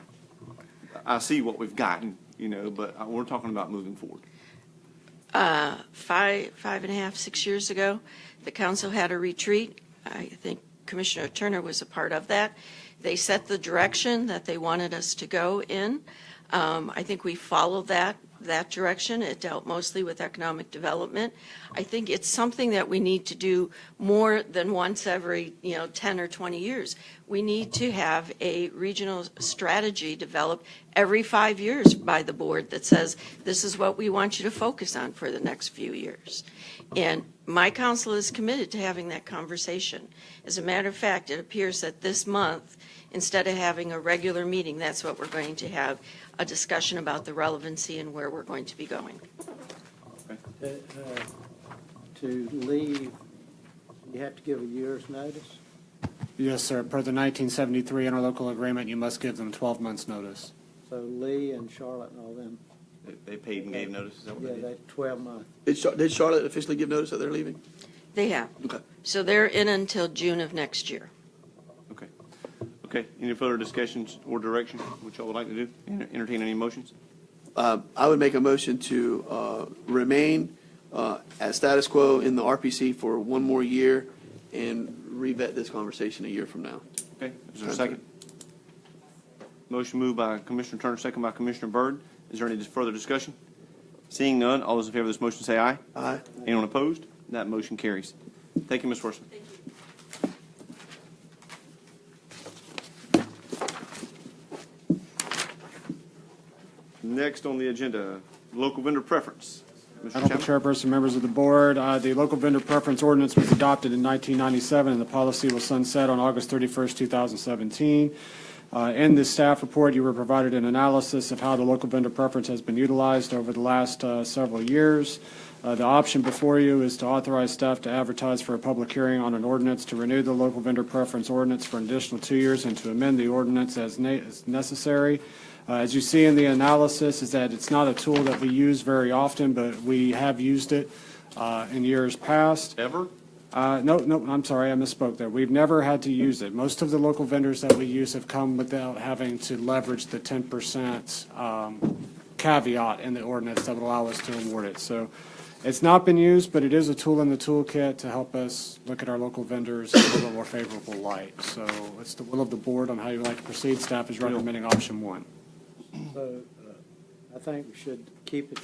I see what we've gotten, but we're talking about moving forward. 5.5, 6 years ago, the council had a retreat. I think Commissioner Turner was a part of that. They set the direction that they wanted us to go in. I think we followed that that direction. It dealt mostly with economic development. I think it's something that we need to do more than once every, 10 or 20 years. We need to have a regional strategy developed every 5 years by the board that says, this is what we want you to focus on for the next few years. And my council is committed to having that conversation. As a matter of fact, it appears that this month, instead of having a regular meeting, that's what we're going to have, a discussion about the relevancy and where we're going to be going. To leave, you have to give a year's notice? Yes, sir. Per the 1973 interlocal agreement, you must give them 12 months' notice. So Lee and Charlotte and all them, They paid and gave notice, is that what yeah, they did? they 12 months. Did Charlotte officially give notice that they're leaving? They have. Okay. So they're in until June of next year. Okay. Okay, any further discussions or direction, which y'all would like to do? Entertain any motions? I would make a motion to remain at status quo in the RPC for one more year and revet this conversation a year from now. Okay, is there a second? Motion moved by Commissioner Turner, second by Commissioner Byrd. Is there any further discussion? Seeing none, all those in favor of this motion say aye. Aye. Anyone opposed? That motion carries. Thank you, Ms. Worthman. Thank you. Next on the agenda, local vendor preference. Mr. Honorable Chapman? Chairperson, members of the board, the local vendor preference ordinance was adopted in 1997, and the policy will sunset on August 31st, 2017. In this staff report, you were provided an analysis of how the local vendor preference has been utilized over the last several years. The option before you is to authorize staff to advertise for a public hearing on an ordinance to renew the local vendor preference ordinance for an additional 2 years and to amend the ordinance as necessary. As you see in the analysis, is that it's not a tool that we use very often, but we have used it in years past. Ever? No, I'm sorry, I misspoke there. We've never had to use it. Most of the local vendors that we use have come without having to leverage the 10% caveat in the ordinance that would allow us to award it. So it's not been used, but it is a tool in the toolkit to help us look at our local vendors in a little more favorable light. So it's the will of the board on how you would like to proceed. Staff is recommending option 1. So I think we should keep it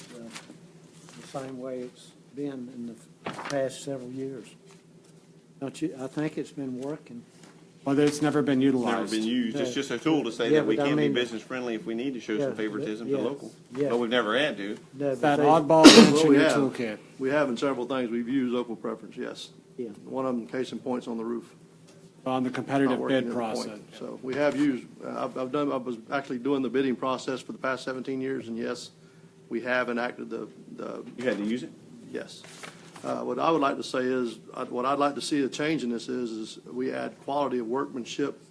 the same way it's been in the past several years. Don't you? I think it's been working. Well, it's never been Never utilized. been used. It's just a tool to say Yeah, that we but I can be mean- business friendly if we need to show Yeah, some favoritism to yes, local. yes. But we've never had to. No, That but oddball wrench Well, in we your have. toolkit. We have in several things, we've used local preference, yes. Yeah. One of them, case in point's on the roof. On the Not competitive working bid at the point. process. So we have used, I was actually doing the bidding process for the past 17 years, and yes, we have enacted the You had to use it? yes. What I would like to say is, what I'd like to see a change in this is we add quality of workmanship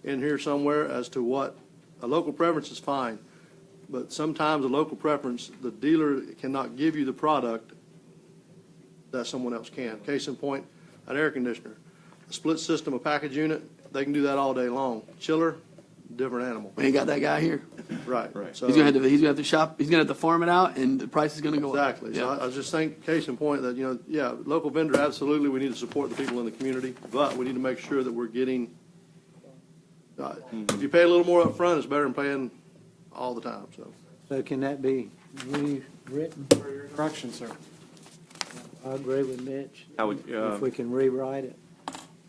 in here somewhere as to what, a local preference is fine, but sometimes a local preference, the dealer cannot give you the product that someone else can. Case in point, an air conditioner. A split system, a package unit, they can do that all day long. Chiller, different animal. We ain't got that guy here. Right. Right. So He's gonna have to shop. He's gonna have to farm it out, and the price is gonna go up. Exactly. So Yeah. I just think, case in point, that, yeah, local vendor, absolutely, we need to support the people in the community, but we need to make sure that we're getting, if you pay a little more up front, it's better than paying all the time, so. So can that be rewritten? Correction, sir. I agree with Mitch. How would, If we can rewrite it.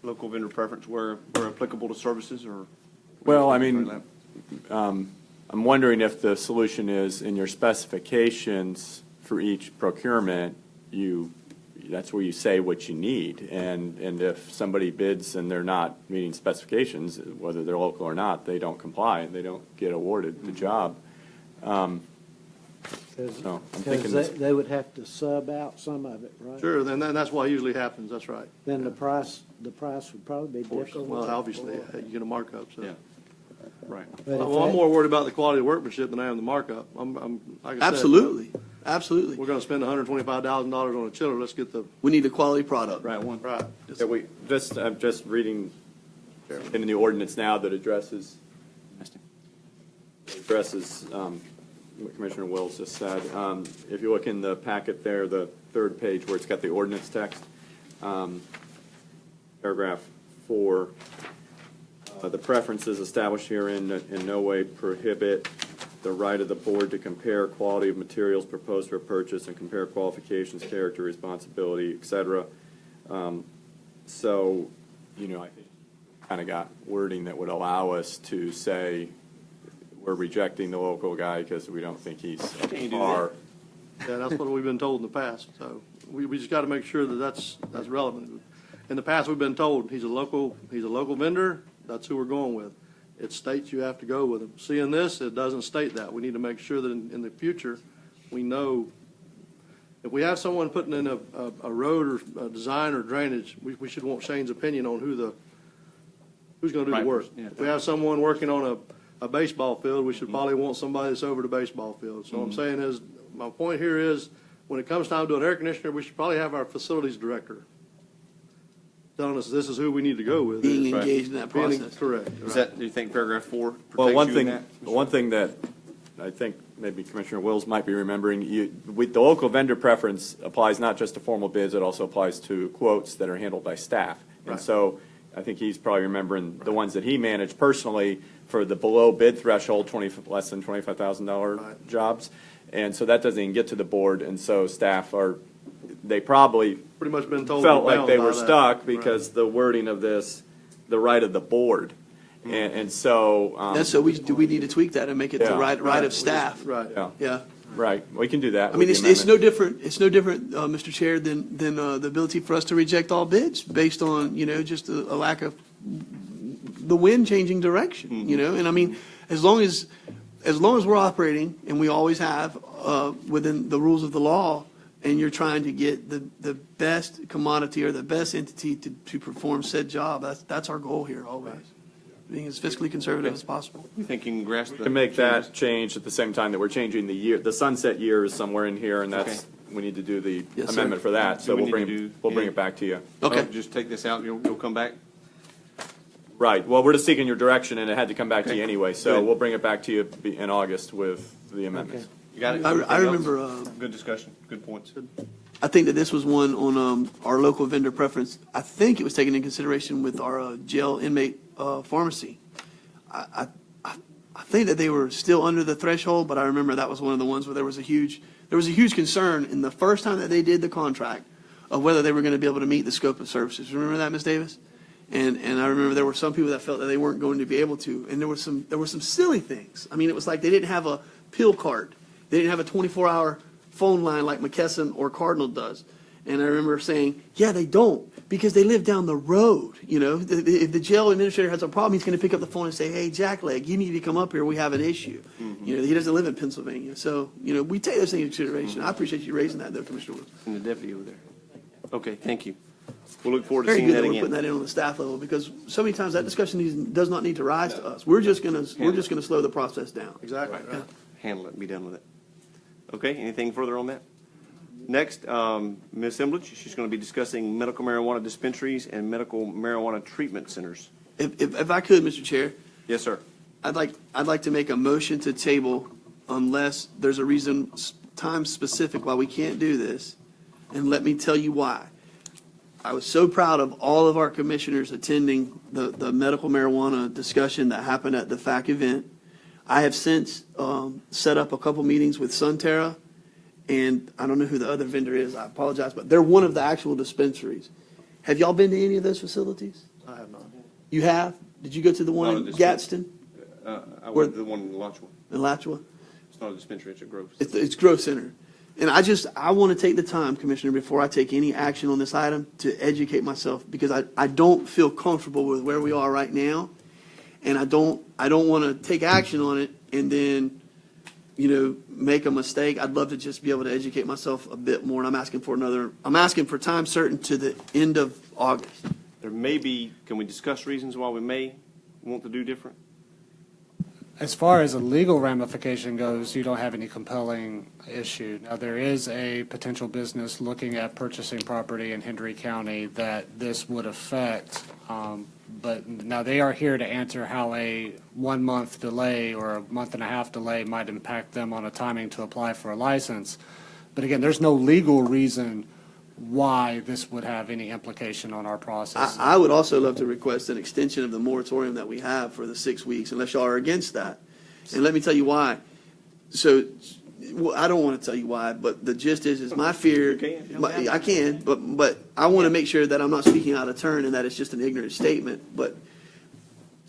local vendor preference where applicable to services or? Well, I mean, I'm wondering if the solution is in your specifications for each procurement, that's where you say what you need. And if somebody bids and they're not meeting specifications, whether they're local or not, they don't comply, they don't get awarded the job. So I'm thinking Because this- they would have to sub out some of it, right? Sure, then that's what usually happens, that's right. Then the price would probably be different. Well, obviously, you get a markup, so. Yeah. Right. But if Well, I'm that- more worried about the quality of workmanship than I am the markup. I'm, like I said, Absolutely, absolutely. we're gonna spend $125,000 on a chiller, let's get the, We need a quality product. Right one. right. I'm just reading in the ordinance now that addresses what Commissioner Wills just said. If you look in the packet there, the third page where it's got the ordinance text, paragraph 4, the preferences established herein in no way prohibit the right of the board to compare quality of materials proposed for purchase and compare qualifications, character, responsibility, et cetera. So, I think kind of got wording that would allow us to say we're rejecting the local guy because we don't think he's far. Yeah, that's what we've been told in the past, so we just got to make sure that that's relevant. In the past, we've been told he's a local vendor, that's who we're going with. It states you have to go with him. Seeing this, it doesn't state that. We need to make sure that in the future, we know, if we have someone putting in a road or a design or drainage, we should want Shane's opinion on who's going to do the work. Yeah. If we have someone working on a baseball field, we should probably want somebody that's over the baseball field. So what I'm saying is, my point here is, when it comes time to an air conditioner, we should probably have our facilities director telling us this is who we need to go with. Being engaged in that process. Correct. Is that, do you think paragraph 4 protects Well, you in that? one thing that I think maybe Commissioner Wills might be remembering, the local vendor preference applies not just to formal bids, it also applies to quotes that are handled by staff. And Right. so I think he's probably remembering the ones that he managed personally for the below bid threshold, less than $25,000 Right. jobs. And so that doesn't even get to the board, and so staff they probably Pretty much been told. felt we're like they bound were by that. stuck because the wording of this, the right of the board. And so. And so do we need to tweak that and make it the Yeah. right of staff? Right. Yeah, Yeah. right. We can do that. I mean, with the it's no amendment. different, Mr. Chair, than the ability for us to reject all bids based on, just a lack of the wind changing direction, And I mean, as long as we're operating, and we always have, within the rules of the law, and you're trying to get the best commodity or the best entity to perform said job, that's our goal here always. Being as fiscally conservative as possible. You think you can grasp the. To make that change at the same time that we're changing the year, the sunset year is somewhere in here, and that's, we need to do the Yes, sir. amendment for that. Do So we we'll need to bring do it back to you. Okay. Oh, just take this out, and you'll come back? Right, well, we're just seeking your direction, and it had to come back to you anyway, so Good. we'll bring it back to you in August with the amendments. You got it? I Anything else? remember, Good discussion, good points. I think that this was one on our local vendor preference. I think it was taken into consideration with our jail inmate pharmacy. I think that they were still under the threshold, but I remember that was one of the ones where there was a huge concern in the first time that they did the contract of whether they were going to be able to meet the scope of services. Remember that, Ms. Davis? And I remember there were some people that felt that they weren't going to be able to, and there were some silly things. I mean, it was like they didn't have a pill cart, they didn't have a 24-hour phone line like McKesson or Cardinal does. And I remember saying, yeah, they don't, because they live down the road. If the jail administrator has a problem, he's going to pick up the phone and say, hey, Jackleg, you need to come up here. We have an issue. He doesn't live in Pennsylvania. So, we take those things into consideration. I appreciate you raising that, though, Commissioner Wilson. And the deputy over there. Okay, thank you. We'll look forward to Very seeing good that that we're putting again. that in on the staff level, because so many times that discussion does not need to rise to us. We're just going to slow the process down. Exactly. Right. Handle it and be done with it. Okay, anything further on that? Next, Ms. Emblich, she's going to be discussing medical marijuana dispensaries and medical marijuana treatment centers. If I could, Mr. Chair, Yes, sir. I'd like to make a motion to table unless there's a reason, time specific why we can't do this, and let me tell you why. I was so proud of all of our commissioners attending the medical marijuana discussion that happened at the FAC event. I have since set up a couple meetings with Sunterra, and I don't know who the other vendor is, I apologize, but they're one of the actual dispensaries. Have y'all been to any of those facilities? I have not. You have? Did you go to the one Not a in dispensary. Gadsden I went to the one in Alachua. and Alachua? It's not a dispensary, it's a growth. It's Growth Center. And I want to take the time, Commissioner, before I take any action on this item, to educate myself, because I don't feel comfortable with where we are right now. And I don't want to take action on it and then, make a mistake. I'd love to just be able to educate myself a bit more. And I'm asking for time certain to the end of August. There may be, can we discuss reasons why we may want to do different? As far as a legal ramification goes, you don't have any compelling issue. Now, there is a potential business looking at purchasing property in Hendry County that this would affect, but now they are here to answer how a 1 month delay or a month and a half delay might impact them on a timing to apply for a license. But again, there's no legal reason why this would have any implication on our process. I would also love to request an extension of the moratorium that we have for the 6 weeks, unless y'all are against that. And let me tell you why. so well, I don't want to tell you why, but the gist is my fear. You can. I can, but I want to make sure that I'm not speaking out of turn and that it's just an ignorant statement. But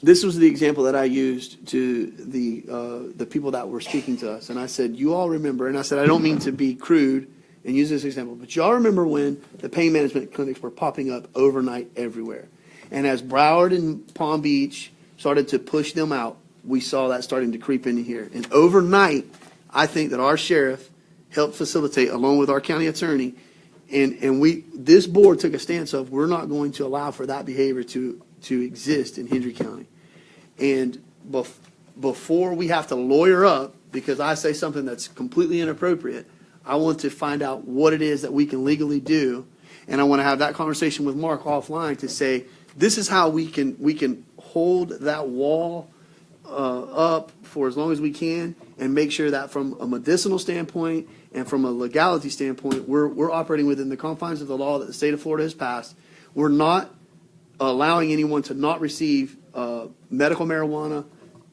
this was the example that I used to the people that were speaking to us, and I said, "You all remember?" And I said, "I don't mean to be crude and use this example, but you all remember when the pain management clinics were popping up overnight everywhere, and as Broward and Palm Beach started to push them out, we saw that starting to creep into here, and overnight." I think that our sheriff helped facilitate, along with our county attorney, and this board took a stance of we're not going to allow for that behavior to exist in Hendry County. And before we have to lawyer up, because I say something that's completely inappropriate, I want to find out what it is that we can legally do, and I want to have that conversation with Mark offline to say this is how we can hold that wall up for as long as we can, and make sure that from a medicinal standpoint and from a legality standpoint, we're operating within the confines of the law that the state of Florida has passed. We're not allowing anyone to not receive medical marijuana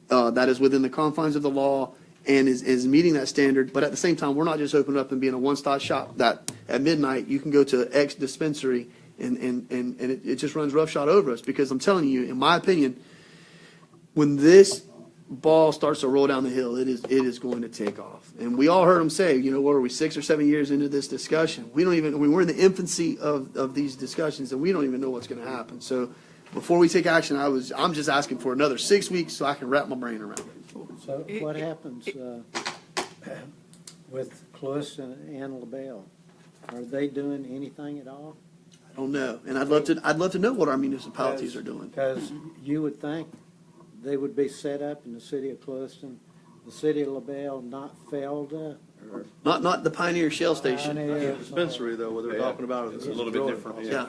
that is within the confines of the law and is meeting that standard. But at the same time, we're not just opening up and being a one-stop shop that at midnight you can go to X dispensary and it just runs roughshod over us. Because I'm telling you, in my opinion, when this ball starts to roll down the hill, it is going to take off. And we all heard him say, what are we, 6 or 7 years into this discussion? We're in the infancy of these discussions, and we don't even know what's going to happen. So before we take action, I'm just asking for another 6 weeks so I can wrap my brain around it. So what happens with Cluess and LaBelle? Are they doing anything at all? I don't know, and I'd love to know what our municipalities are doing. Because you would think they would be set up in the city of Clueston, the city of LaBelle, not Felda, or Not the Pioneer Shell Station. Pioneer. Dispensary, though, what they're talking about is It's a little bit different. Yeah.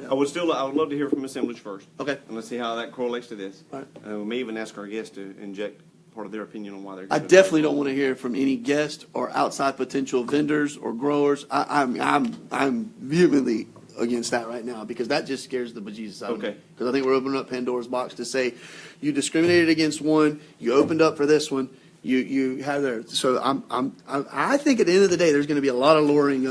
I would love to hear from Ms. Emlich first. Okay. And let's see how that correlates to this. All right. We may even ask our guests to inject part of their opinion on why they're. I definitely don't want to hear from any guests or outside potential vendors or growers. I'm vehemently against that right now, because that just scares the bejesus out of me. Okay. Because I think we're opening up Pandora's box to say you discriminated against one, you opened up for this one, you had there. So I think at the end of the day, there's going to be a lot of lawyering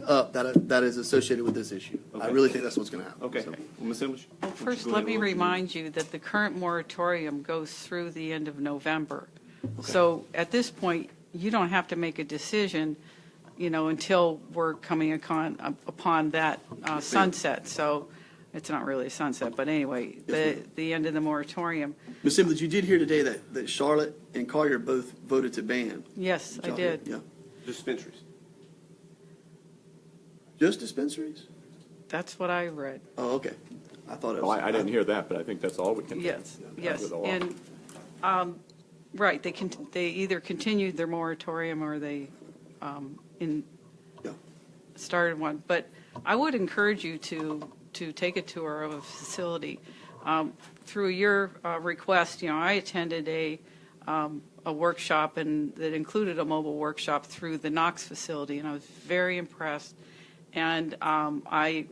up that is associated with this issue. Okay. I really think that's what's going to happen. Okay. So. Well, Ms. Emlich? Well, first, let me remind you that the current moratorium goes through the end of November. So at this point, you don't have to make a decision, until we're coming upon that sunset. So it's not really a sunset, but anyway, the end of the moratorium. Ms. Simmons, you did hear today that Charlotte and Collier both voted to ban. Yes, I did. Yeah. Dispensaries. Just dispensaries? That's what I read. Oh, okay. I thought it Well, was. I didn't hear that, but I think that's all we can do. Yes, yes. With the law. And, right, they either continued their moratorium or they Yeah. started one. But I would encourage you to take a tour of a facility. Through your request, I attended a workshop that included a mobile workshop through the Knox facility, and I was very impressed. And I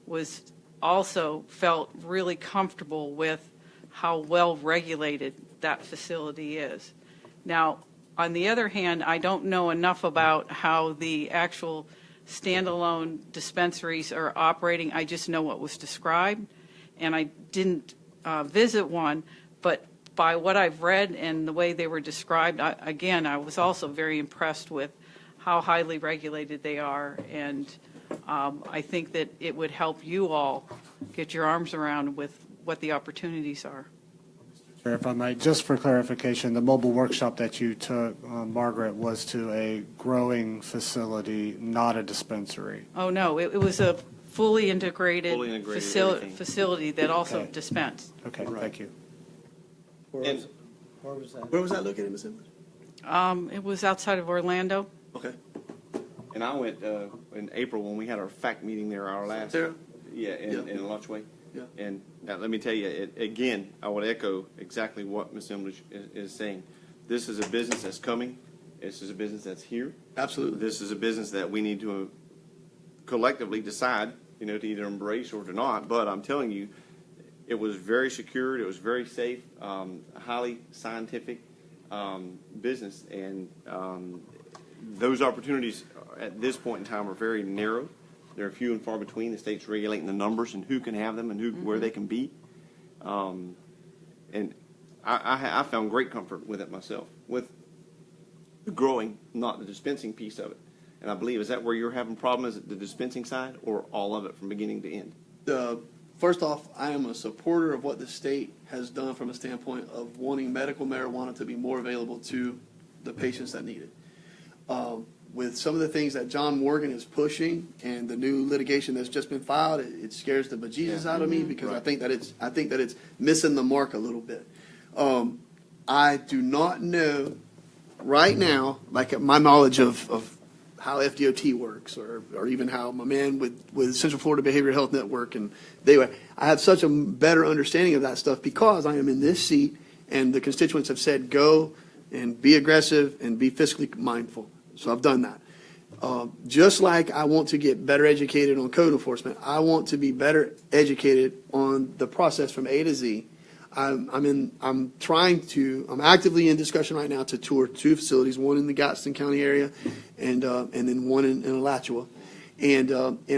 was also felt really comfortable with how well regulated that facility is. Now, on the other hand, I don't know enough about how the actual standalone dispensaries are operating. I just know what was described, and I didn't visit one, but by what I've read and the way they were described, I was also very impressed with how highly regulated they are, and I think that it would help you all get your arms around with what the opportunities are. Chair, if I might, just for clarification, the mobile workshop that you took, Margaret, was to a growing facility, not a dispensary. Oh, no, it was a fully integrated, everything. facility that also Okay. dispensed. Okay, thank you. Where was that? Where was that located, Ms. Simmons? It was outside of Orlando. Okay. And I went in April when we had our FAC meeting there, our last. Sarah? Yeah, in Lodgeway. Yeah. And now let me tell you, again, I would echo exactly what Ms. Emlich is saying. This is a business that's coming. This is a business that's here. Absolutely. This is a business that we need to collectively decide, to either embrace or to not. But I'm telling you, it was very secured. It was very safe, highly scientific. business, and those opportunities at this point in time are very narrow. They're few and far between. The state's regulating the numbers and who can have them and where they can be. And I found great comfort with it myself, with the growing, not the dispensing piece of it. And I believe, is that where you're having problems, is it the dispensing side or all of it from beginning to end? First off, I am a supporter of what the state has done from a standpoint of wanting medical marijuana to be more available to the patients that need it. With some of the things that John Morgan is pushing and the new litigation that's just been filed, it scares the bejesus out of me, because I think that it's missing the mark a little bit. I do not know right now, like my knowledge of how FDOT works, or even how my man with Central Florida Behavioral Health Network, and I have such a better understanding of that stuff because I am in this seat and the constituents have said go and be aggressive and be fiscally mindful. So I've done that. Just like I want to get better educated on code enforcement, I want to be better educated on the process from A to Z. I'm actively in discussion right now to tour 2 facilities, one in the Gadsden County area and then one in Alachua. And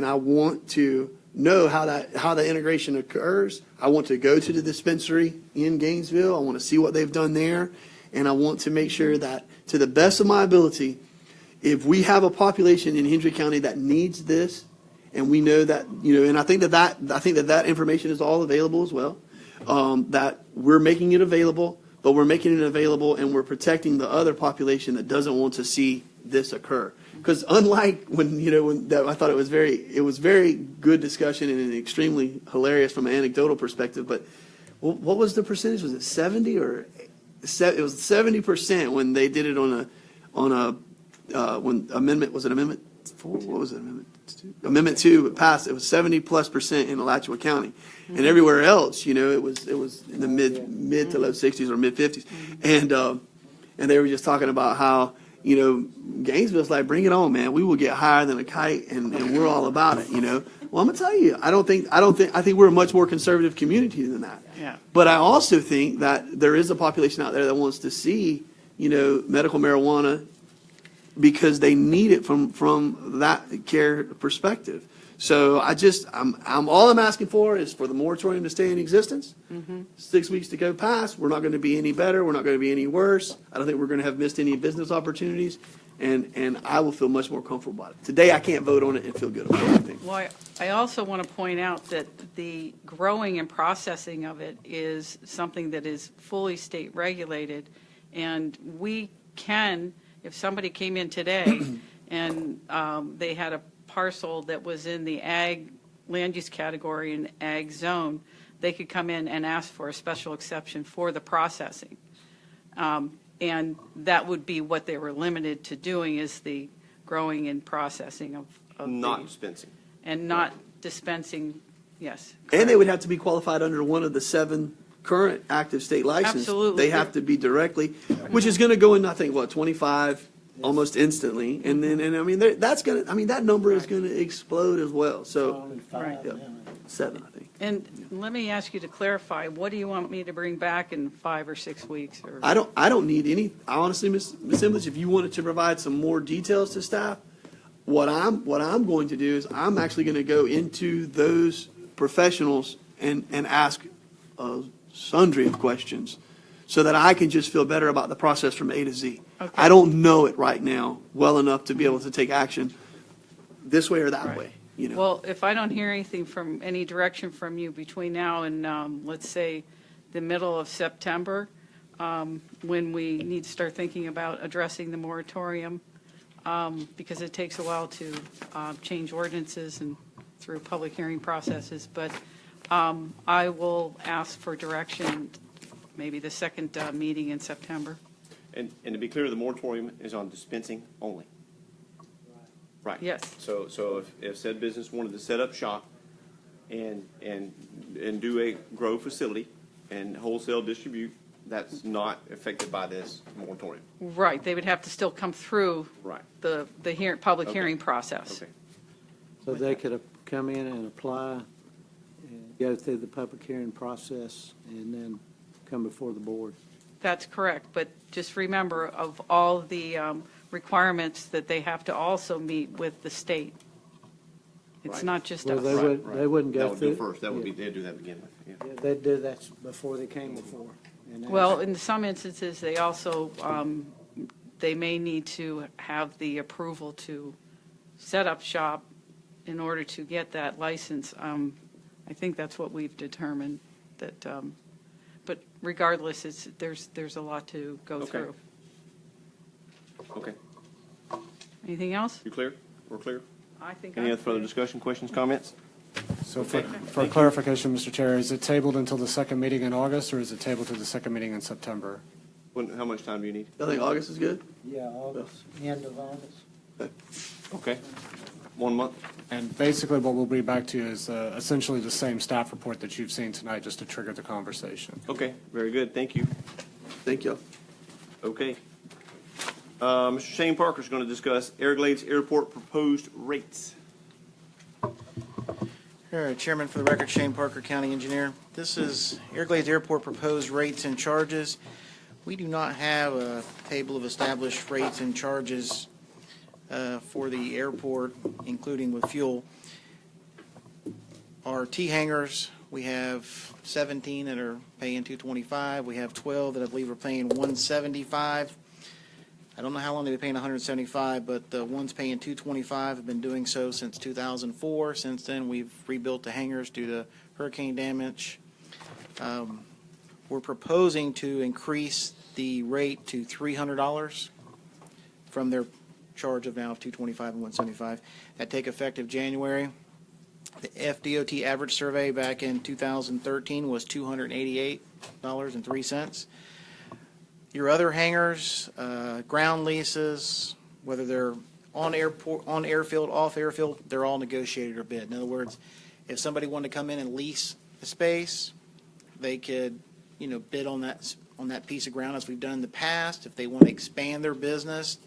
I want to know how that integration occurs. I want to go to the dispensary in Gainesville. I want to see what they've done there. And I want to make sure that, to the best of my ability, if we have a population in Hendry County that needs this, and we know that, and I think that information is all available as well, that we're making it available, but we're making it available and we're protecting the other population that doesn't want to see this occur. Because unlike when I thought it was very good discussion and extremely hilarious from an anecdotal perspective. But what was the percentage? Was it 70 or it was 70% when they did it on a when amendment, was it Amendment 4? What was it? Amendment 2 passed. It was 70+% in Alachua County, and everywhere else, it was in the mid to low 60s or mid 50s, and they were just talking about how Gainesville's like, bring it on, man. We will get higher than a kite, and we're all about it. Well, I'm gonna tell you, I think we're a much more conservative community than that. Yeah. But I also think that there is a population out there that wants to see medical marijuana, because they need it from that care perspective. So all I'm asking for is for the moratorium to stay in existence. 6 weeks to go past. We're not going to be any better. We're not going to be any worse. I don't think we're going to have missed any business opportunities. And I will feel much more comfortable about it. Today, I can't vote on it and feel good about anything. Well, I also want to point out that the growing and processing of it is something that is fully state regulated, and we can, if somebody came in today and they had a parcel that was in the ag land use category and ag zone, they could come in and ask for a special exception for the processing. And that would be what they were limited to doing, is the growing and processing of Not dispensing. And not dispensing, yes. And they would have to be qualified under one of the 7 current active state licenses. Absolutely. They have to be directly, which is going to go in, I think, 25 almost instantly. And then, that number is going to explode as well. So, Right. yeah, 7, I think. And let me ask you to clarify, what do you want me to bring back in 5 or 6 weeks? Or I don't need any, honestly, Ms. Simlich, if you wanted to provide some more details to staff, what I'm going to do is I'm actually going to go into those professionals and ask a sundry of questions so that I can just feel better about the process from A to Z. Okay. I don't know it right now well enough to be able to take action this way or that way. Well, if I don't hear anything from any direction from you between now and, let's say, the middle of September, when we need to start thinking about addressing the moratorium, because it takes a while to change ordinances and through public hearing processes, but I will ask for direction maybe the second meeting in September. And to be clear, the moratorium is on dispensing only. Right. Yes. So if said business wanted to set up shop and do a grow facility and wholesale distribute, that's not affected by this moratorium. Right, they would have to still come through Right. the public hearing process. Okay. So they could come in and apply, and go through the public hearing process, and then come before the board. That's correct, but just remember of all the requirements that they have to also meet with the state. It's Right. not just Well, us. they wouldn't That go would go through. first. That would be, Yeah. they'd do that to begin with. Yeah. Yeah, they'd do that before they came before. And Well, in some instances, they also, they may need to have the approval to set up shop in order to get that license. I think that's what we've determined, that, but regardless, there's a lot to go Okay. through. Okay. Anything else? You clear? We're clear? I think Any I'm other further clear. discussion, questions, comments? So for clarification, Mr. Chair, is it tabled until the second meeting in August, or is it tabled to the second meeting in September? How much time do you need? I think August is good. Yeah, August, end of August. Okay. 1 month? And basically what we'll be back to is essentially the same staff report that you've seen tonight, just to trigger the conversation. Okay, very good. Thank you. Thank you. Okay. Mr. Shane Parker is going to discuss Everglades Airport proposed rates. Here, Chairman, for the record, Shane Parker, County Engineer. This is Everglades Airport proposed rates and charges. We do not have a table of established rates and charges for the airport, including with fuel. Our T hangars, we have 17 that are paying $225. We have 12 that I believe are paying $175. I don't know how long they've been paying $175, but the ones paying $225 have been doing so since 2004. Since then, we've rebuilt the hangars due to hurricane damage. We're proposing to increase the rate to $300 from their charge of now $225 and $175. That take effective January. The FDOT average survey back in 2013 was $288.03. Your other hangars, ground leases, whether they're on airport, on airfield, off airfield, they're all negotiated or bid. In other words, if somebody wanted to come in and lease the space, they could, bid on that piece of ground as we've done in the past. If they want to expand their business,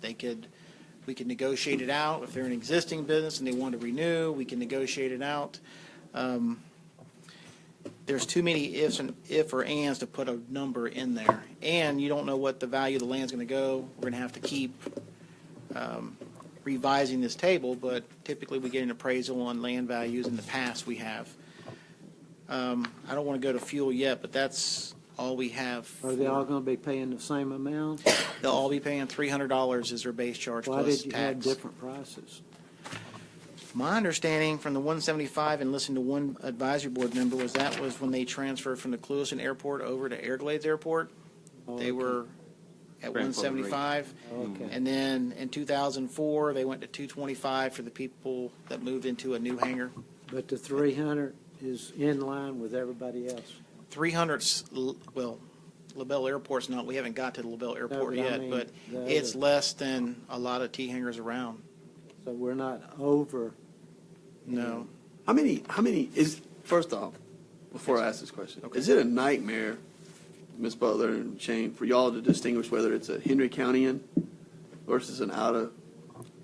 we could negotiate it out. If they're an existing business and they want to renew, we can negotiate it out. There's too many ifs and if or ands to put a number in there. And you don't know what the value of the land's going to go. We're going to have to keep revising this table, but typically we get an appraisal on land values. In the past, we have. I don't want to go to fuel yet, but that's all we have. Are they all going to be paying the same amount? They'll all be paying $300 as their base charge Why plus did you have tax. different prices? My understanding from the 175 and listening to one advisory board member was that was when they transferred from the Clewiston Airport over to Everglades Airport. Oh, They okay. were at 175. Okay. And then in 2004, they went to 225 for the people that moved into a new hangar. But the 300 is in line with everybody else. 300's, well, LaBelle Airport's not, we haven't got to the LaBelle Airport but I yet, mean, but the it's other- less than a lot of T hangars around. So we're not over. No. How many is, first off, before I ask this question, Okay. is it a nightmare, Ms. Butler and Shane, for y'all to distinguish whether it's a Henry Countyan versus an out of?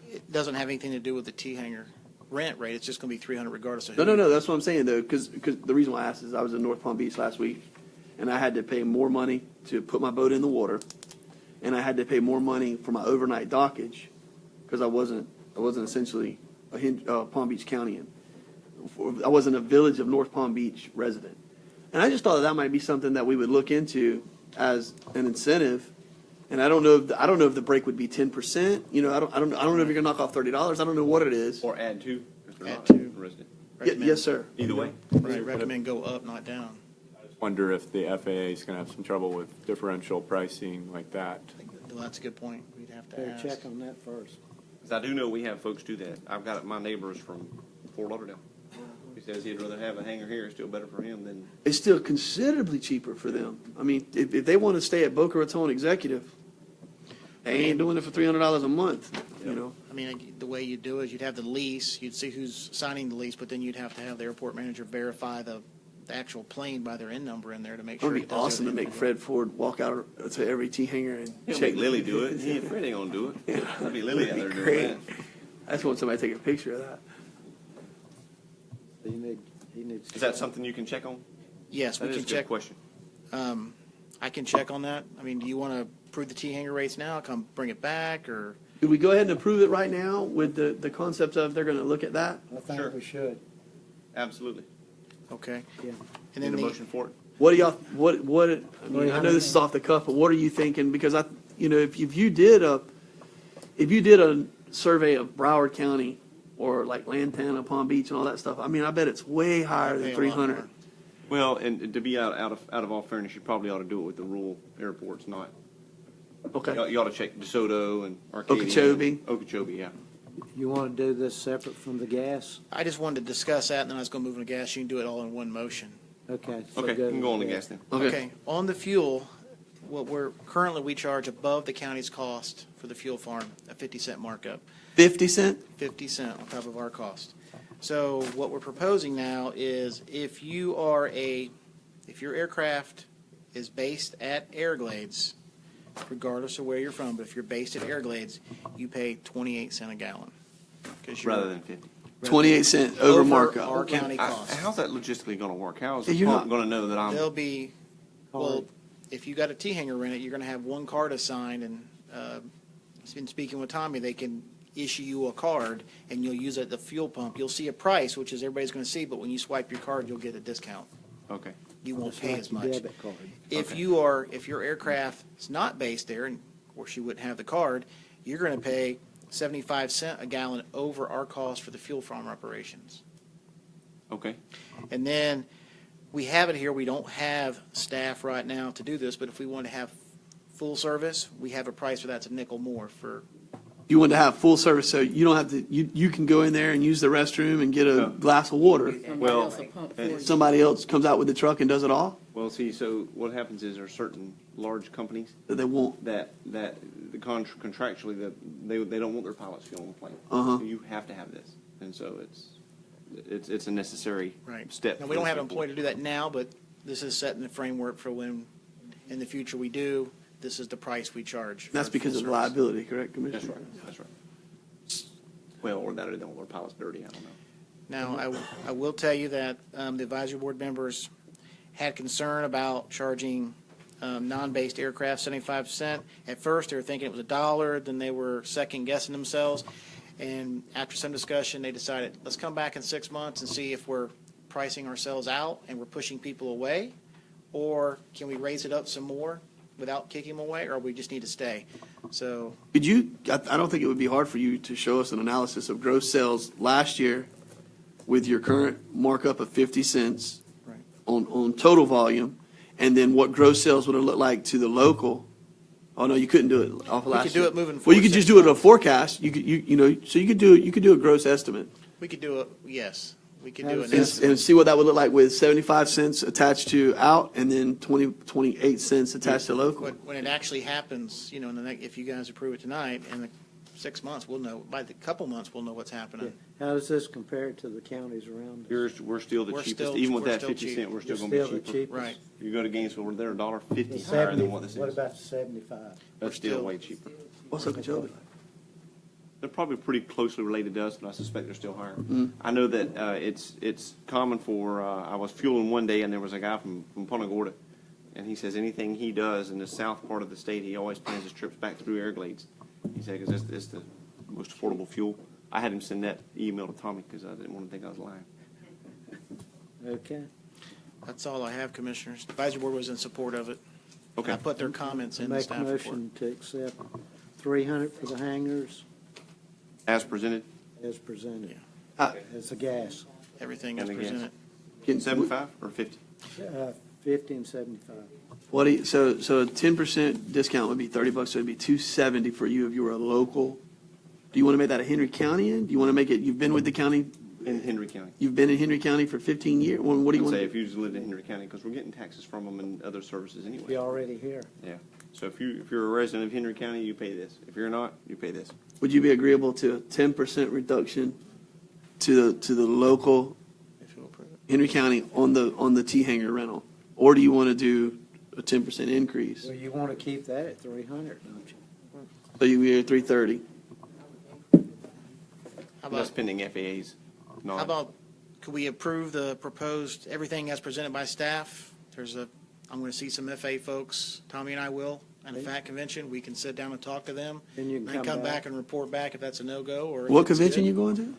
It doesn't have anything to do with the T hangar rent rate. It's just going to be 300 regardless of No, who. no, no, that's what I'm saying though, because the reason why I asked is I was in North Palm Beach last week, and I had to pay more money to put my boat in the water, and I had to pay more money for my overnight dockage, because I wasn't essentially a Palm Beach Countyan. I wasn't a Village of North Palm Beach resident. And I just thought that might be something that we would look into as an incentive. And I don't know if the break would be 10%. I don't know if you're gonna knock off $30. I don't know what it is. Or add to, if they're Add not to. a resident. Yes, sir. Either way. Right, recommend go up, not down. Wonder if the FAA is going to have some trouble with differential pricing like that. Well, that's a good point. We'd have to Better ask. check on that first. 'Cause I do know we have folks do that. I've got my neighbors from Fort Lauderdale. He says he'd rather have a hangar here. It's still better for him than. It's still considerably cheaper for them. I mean, if they want to stay at Boca Raton Executive, they ain't doing it for $300 a month, I mean, the way you do it is you'd have the lease, you'd see who's signing the lease, but then you'd have to have the airport manager verify the actual plane by their N number in there to make It sure. would it be does awesome to everything. make Fred Ford walk out to every T hangar and He'll check. make Lily do it. He ain't Fred ain't gonna do it. That'd be Lily out there doing Great. that. I just want somebody to take a picture of that. He needs. Is that something you can check on? Yes, we That is can a good check. question. I can check on that. I mean, do you want to approve the T-hanger rates now, come bring it back, or? Could we go ahead and approve it right now with the concept of they're going to look at that? I think Sure. we should. Absolutely. Okay. Yeah. And Need then a motion for it? What do y'all, I mean, I know this is off the cuff, but what are you thinking? Because if you did a survey of Broward County or like Lantana, Palm Beach and all that stuff, I mean, I bet it's way higher Pay than a lot 300. more. Well, and to be out of all fairness, you probably ought to do it with the rural airports, not. Okay. You ought to check DeSoto and Arcadia. Okeechobee. Okeechobee, yeah. You want to do this separate from the gas? I just wanted to discuss that, and then I was going to move on to gas. You can do it all in one motion. Okay. so Okay, you can to go on the gas then. Okay. On the fuel, currently we charge above the county's cost for the fuel farm, a 50-cent markup. 50 cent? 50 cent on top of our cost. So what we're proposing now is if your aircraft is based at Everglades, regardless of where you're from, but if you're based at Everglades, you pay 28 cents a gallon. 'Cause you're- Rather than 50. 28 cent over markup. Our county cost. How's that logistically going to work? How is Yeah, the you're pump not- going to know that I'm? They'll be, well, Card. if you got a T-hanger rented, you're going to have one card assigned, and I've been speaking with Tommy, they can issue you a card, and you'll use it at the fuel pump. You'll see a price, which is everybody's going to see, but when you swipe your card, you'll get a discount. Okay. You won't Just pay like as your much. debit card. If Okay. if your aircraft is not based there, and of course you wouldn't have the card, you're going to pay 75 cents a gallon over our cost for the fuel farm operations. Okay. And then we have it here, we don't have staff right now to do this, but if we want to have full service, we have a price for that, it's a nickel more for, You want to have full service, so you don't have to, you can go in there and use the restroom and get a glass of water. Somebody Well, else will pump for you. Somebody else comes out with the truck and does it all? Well, see, so what happens is there are certain large companies That they won't? that the contractually that they don't want their pilots fuel on the plane. Uh-huh. So you have to have this, and so it's a necessary right. step. Now, we don't have an employee to do that now, but this is setting the framework for when, in the future we do, this is the price we charge. That's for because full of service. liability, correct, Commissioner? That's right. That's right. Well, or that or they don't want their pilots dirty. I don't know. Now, I will tell you that the advisory board members had concern about charging non-based aircraft 75 cents. At first, they were thinking it was $1, then they were second-guessing themselves. And after some discussion, they decided, let's come back in 6 months and see if we're pricing ourselves out and we're pushing people away, or can we raise it up some more without kicking them away, or we just need to stay? So Could you, I don't think it would be hard for you to show us an analysis of gross sales last year with your current markup of 50 cents Right. on total volume, and then what gross sales would have looked like to the local. Oh, no, you couldn't do it off of We last could do year. it moving Well, you forward could just 6 do it a months. forecast. You could, so you could do a gross estimate. we could do it, yes, we could How do does an this- estimate. And see what that would look like with 75 cents attached to out and then 28 cents attached to local. When it actually happens, in the next, if you guys approve it tonight, in the 6 months, we'll know, by the couple months, we'll know what's happening. How does this compare to the counties around us? We're still the We're cheapest, still- even with we're that still 50 cheap. cent, we're still You're going to be still the cheaper. cheapest. Right. You go to Gainesville, we're there $1.50 The higher 70 than what this is. What about the 75? That's still still- way cheaper. What's Okeechobee? They're probably pretty closely related to us, but I suspect they're still higher. Mm. I know that it's common for, I was fueling one day, and there was a guy from Punta Gorda, and he says anything he does in the south part of the state, he always plans his trips back through Everglades. He said, because it's the most affordable fuel. I had him send that email to Tommy because I didn't want to think I was lying. Okay. That's all I have, Commissioners. The advisory board was in support of it. Okay. I put their comments in the Make a staff report. motion to accept 300 for the hangars As presented, as presented, Uh, as the gas, Everything And is the gas. presented. Can- 75 or 50? 50 and 75. What do you, so a 10% discount would be $30, so it'd be $270 for you if you were a local. Do you want to make that a Henry County in? Do you want to make it, you've been with the county, In Henry County. you've been in Henry County for 15 years? What do you I'd want? say if you just lived in Henry County, because we're getting taxes from them and other services anyway. Be already here. Yeah. So if you're a resident of Henry County, you pay this. If you're not, you pay this. Would you be agreeable to a 10% reduction to the local If you'll approve it. Henry County on the T-hanger rental? Or do you want to do a 10% increase? Well, you want to keep that at 300, don't you? So you be at 330. How That's about, pending FAA's. how about, could we approve the proposed, everything as presented by staff? There's a I'm going to see some FA folks, Tommy and I will, at a FAT convention. We can sit down and talk to them. Then you can And come back back. and report back if that's a no-go or. if What it's convention good. you going to?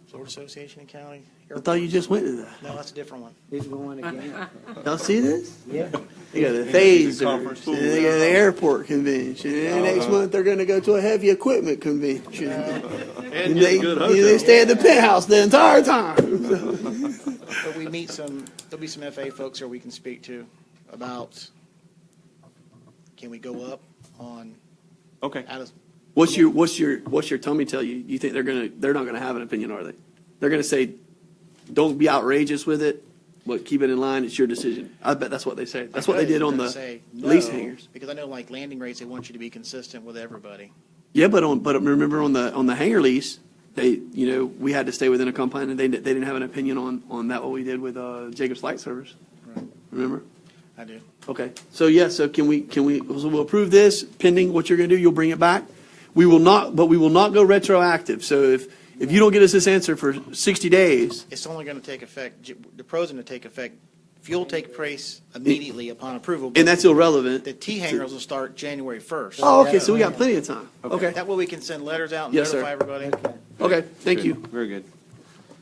Florida Association and County. I thought you just went to that. No, that's a different one. He's going again. Y'all see this? Yeah. They got the phaser, conference. and they got the airport convention, and next month they're gonna go to a heavy equipment convention. And They, get a good they hotel. stay at the penthouse the entire time. But we meet there'll be some FA folks here we can speak to about, can we go up on, Okay. out of, What's your tummy tell you? You think they're not gonna have an opinion, are they? They're gonna say, don't be outrageous with it, but keep it in line, it's your decision. I bet that's what they say. That's what they did on They're the gonna say lease no, hangers. Because I know like landing rates, they want you to be consistent with everybody. Yeah, but remember on the hanger lease, we had to stay within a compound, and they didn't have an opinion on that, what we did with Jacob's Light Service. Right. Remember? I do. Okay, so can we, so we'll approve this pending what you're gonna do, you'll bring it back? We will not go retroactive, so if you don't get us this answer for 60 days, It's only going to take effect, the pros are going to take effect, fuel take place immediately upon approval. and that's irrelevant. The T hangers will start January 1st. Oh, okay, so we got plenty of time. Okay, That way we can send letters out and Yes, sir. notify everybody. okay, thank Good. you. Very good.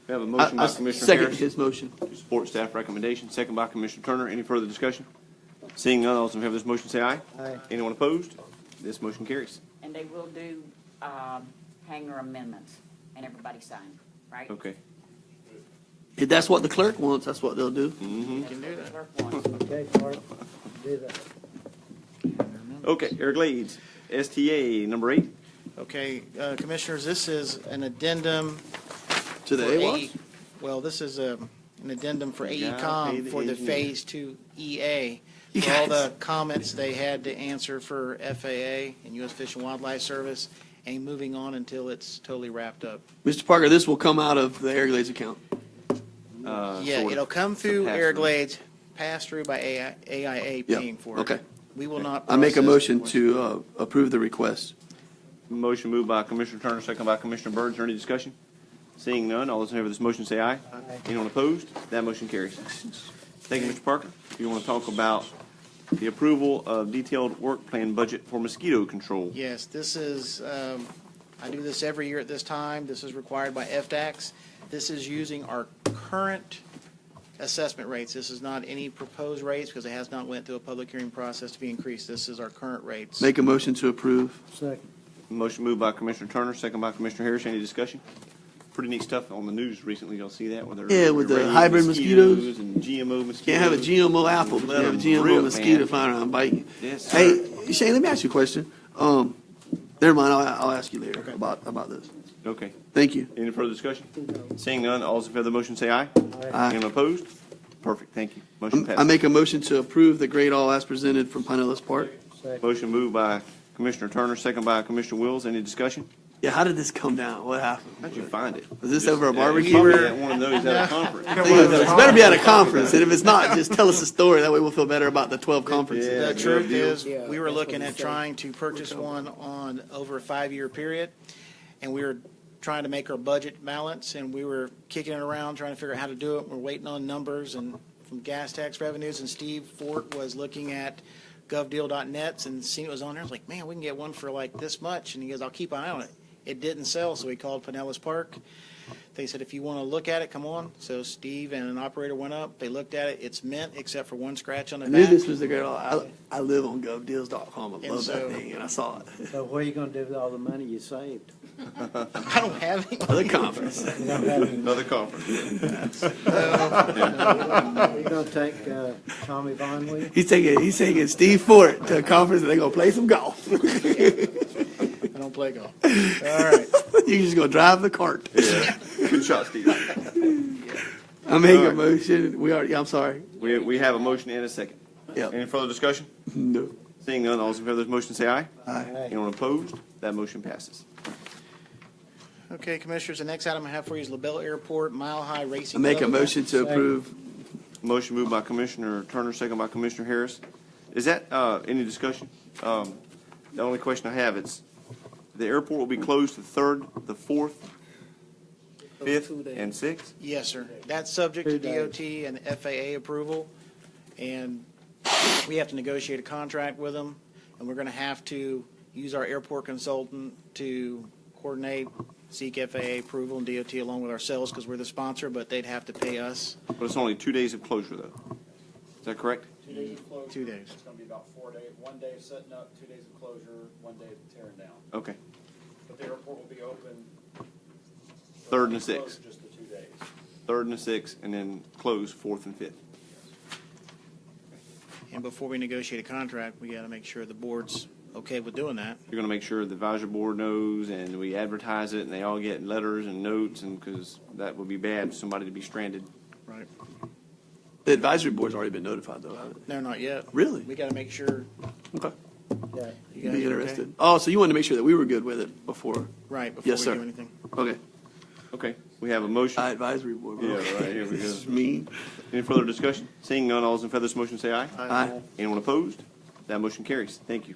We have a motion by I Commissioner second Harris his motion. to support staff recommendation, second by Commissioner Turner. Any further discussion? Seeing none, all those in favor of this motion say aye. Aye. Anyone opposed? This motion carries. And they will do hanger amendments, and everybody sign, right? Okay. If that's what the clerk wants, that's what they'll do. Mm-hmm. Can do that. Clerk wants. Okay, Clark, do that. Okay, Everglades, STA number 8. Okay, Commissioners, this is an addendum. To the for AWAS? Well, this is an addendum for You gotta pay AECom the for the engineer. Phase 2 EA. You For all guys. the comments they had to answer for FAA and U.S. Fish and Wildlife Service, and moving on until it's totally wrapped up. Mr. Parker, this will come out of the Everglades account. Yeah, Sort of. it'll come through pass-through. Everglades, pass through by AIA Yeah, paying for it. okay. We will not. I make a process- motion to approve the request. Motion moved by Commissioner Turner, second by Commissioner Byrd. Is there any discussion? Seeing none, all those in favor of this motion say aye. Anyone opposed? That motion carries. Thank you, Mr. Parker. You want to talk about the approval of detailed work plan budget for mosquito control? Yes, this is, I do this every year at this time. This is required by FDACS. This is using our current assessment rates. This is not any proposed rates because it has not went through a public hearing process to be increased. This is our current rates. Make a motion to approve. Second. Motion moved by Commissioner Turner, second by Commissioner Harris. Any discussion? Pretty neat stuff on the news recently. Y'all see that? Where they're Yeah, with the raising hybrid mosquitoes. and GMO mosquitoes. Can't have a GMO apple, but you Let have a 'em GMO rip, mosquito man. flying around biting. Yes, sir. Hey, Shane, let me ask you a question. Never mind, I'll ask you later about this. Okay. Thank you. Any further discussion? Seeing none, all those in favor of the motion say aye. Aye. Anyone opposed? Perfect, thank you. Motion I passes. make a motion to approve the grade all as presented from Pinellas Park. Second. Motion moved by Commissioner Turner, second by Commissioner Wills. Any discussion? Yeah, how did this come down? What happened? How'd you find it? Was this over a Yeah, barbecue? you probably at one of those at a conference. It better be at a conference, and if it's not, just tell us the story. That way we'll feel better about the 12 conferences. Yeah, The good truth deal. is, we were looking at trying to purchase one on over a 5-year period, and we were trying to make our budget balance, and we were kicking it around, trying to figure out how to do it. We're waiting on numbers and from gas tax revenues, and Steve Fort was looking at govdeal.net and seeing it was on there. I was like, man, we can get one for like this much, and he goes, I'll keep an eye on it. It didn't sell, so we called Pinellas Park. They said, if you want to look at it, come on. So Steve and an operator went up. They looked at it. It's mint except for one scratch on the I knew back. this was the grade all. I live on govdeals.com. I And love so- that thing, and I saw it. So what are you gonna do with all the money you saved? I don't have any. Other conference. You don't have any- Another conference. You gonna take Tommy Vaughn with you? He's taking Steve Fort to a conference, and they're gonna play some golf. I don't play golf. All right. You're just gonna drive the cart. Yeah. Good shot, Steve. I make All a right. motion. I'm sorry. We have a motion and a second. Yep. Any further discussion? No. Seeing none, all those in favor of this motion say aye. Aye. Anyone opposed? That motion passes. Okay, Commissioners, the next item I have for you is LaBelle Airport Mile High I Racing. make a Club. motion to approve. Motion moved by Commissioner Turner, second by Commissioner Harris. Is that any discussion? The only question I have is, the airport will be closed the 3rd, the 4th, 5th, and 6th? Yes, sir. That's subject to 2 days. DOT and FAA approval. And we have to negotiate a contract with them, and we're going to have to use our airport consultant to coordinate, seek FAA approval and DOT along with ourselves because we're the sponsor, but they'd have to pay us. But it's only 2 days of closure, though. Is that correct? 2 days of closure. 2 days. It's going to be about 4 days. 1 day of setting up, 2 days of closure, 1 day of tearing down. Okay. But the airport will be open. 3rd and the Closed 6th. Just the 2 days. 3rd and the 6th, and then close 4th and 5th. And before we negotiate a contract, we got to make sure the board's okay with doing that. You're going to make sure the advisory board knows, and we advertise it, and they all get letters and notes, and because that would be bad for somebody to be stranded. Right. The advisory board's already been notified, though, haven't it? No, not yet. Really? We got to make sure. Okay. Yeah. You guys Be are interested. okay? Oh, so you wanted to make sure that we were good with it before? Right, before Yes, we sir. do anything. Okay. Okay, we have a motion. Advisory board. Yeah, right, here we go. This is mean. Any further discussion? Seeing none, all those in favor of this motion say aye. Aye. Anyone opposed? That motion carries. Thank you.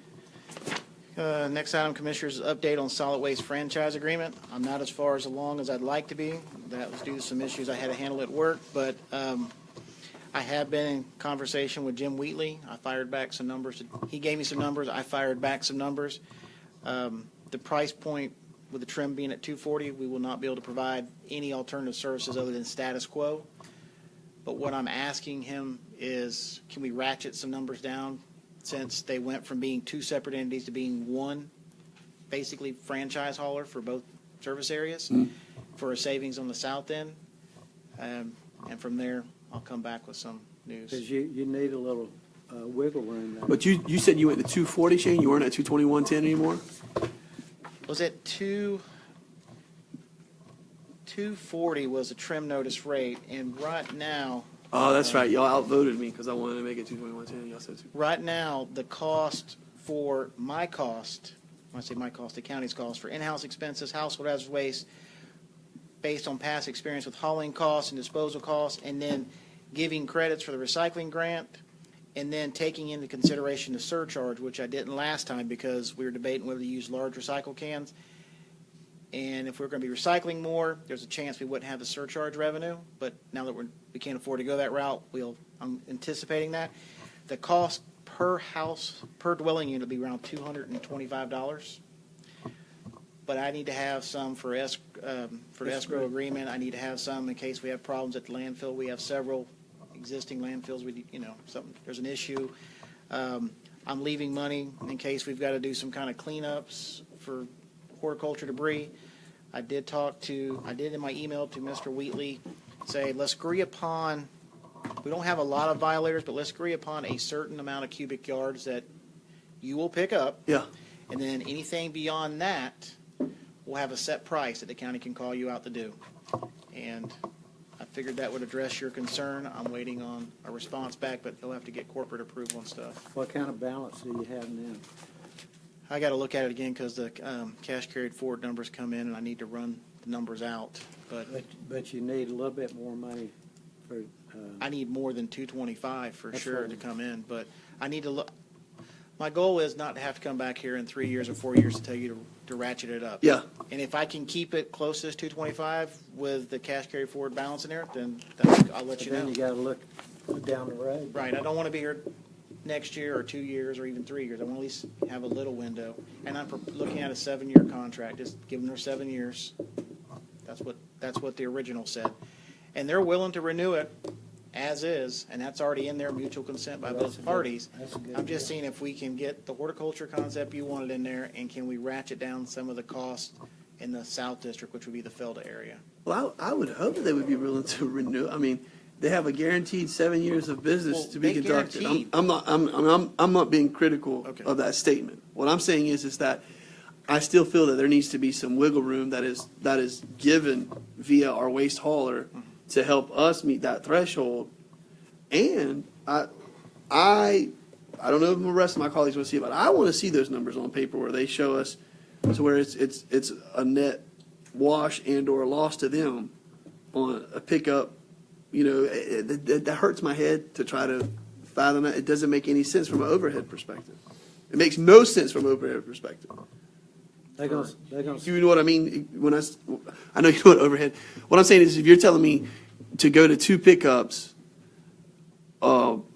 Next item, Commissioners, update on solid waste franchise agreement. I'm not as far along as I'd like to be. That was due to some issues I had to handle at work, but I have been in conversation with Jim Wheatley. I fired back some numbers. He gave me some numbers. I fired back some numbers. The price point with the trim being at $240, we will not be able to provide any alternative services other than status quo. But what I'm asking him is, can we ratchet some numbers down since they went from being 2 separate entities to being one, basically franchise hauler for both service areas for a savings on the south end? And from there, I'll come back with some news. Because you need a little wiggle room there. But you said you went to 240, Shane? You weren't at 221.10 anymore? Was it 240 was the trim notice rate, and right now, Oh, that's right. Y'all outvoted me because I wanted to make it 221.10. Y'all said 2. right now, the cost for my cost, when I say my cost, the county's cost for in-house expenses, household hazardous waste, based on past experience with hauling costs and disposal costs, and then giving credits for the recycling grant, and then taking into consideration the surcharge, which I didn't last time because we were debating whether to use large recycle cans. And if we're going to be recycling more, there's a chance we wouldn't have the surcharge revenue. But now that we can't afford to go that route, I'm anticipating that. The cost per house, per dwelling unit will be around $225. But I need to have some for the escrow agreement. I need to have some in case we have problems at the landfill. We have several existing landfills. There's an issue. I'm leaving money in case we've got to do some kind of cleanups for horticulture debris. I did in my email to Mr. Wheatley, say, let's agree upon, we don't have a lot of violators, but let's agree upon a certain amount of cubic yards that you will pick up. Yeah. And then anything beyond that, we'll have a set price that the county can call you out to do. And I figured that would address your concern. I'm waiting on a response back, but you'll have to get corporate approval and stuff. What kind of balance do you have now? I got to look at it again because the cash carried forward numbers come in, and I need to run the numbers out. But you need a little bit more money for. I need more than 225 for That's sure right. to come in, but I need to look. My goal is not to have to come back here in 3 years or 4 years to tell you to ratchet it up. Yeah. And if I can keep it close to this 225 with the cash carry forward balance in there, then I'll let you know. Then you got to look down the road. Right. I don't want to be here next year or 2 years or even 3 years. I want to at least have a little window. And I'm looking at a 7-year contract. Just give them their 7 years. That's what the original said. And they're willing to renew it as is, and that's already in their mutual consent by both parties. I'm just seeing if we can get the horticulture concept you wanted in there, and can we ratchet down some of the costs in the South District, which would be the Felda area. Well, I would hope that they would be willing to renew. I mean, they have a guaranteed 7 years of business Well, to be they conducted. guaranteed. I'm not being critical Okay. of that statement. What I'm saying is that I still feel that there needs to be some wiggle room that is given via our waste hauler to help us meet that threshold. And I don't know if the rest of my colleagues want to see it, but I want to see those numbers on paper where they show us to where it's a net wash and or loss to them on a pickup. You know, that hurts my head to try to fathom that. It doesn't make any sense from an overhead perspective. It makes no sense from an overhead perspective. They're gonna. You know what I mean? I know you know what overhead. What I'm saying is, if you're telling me to go to 2 pickups,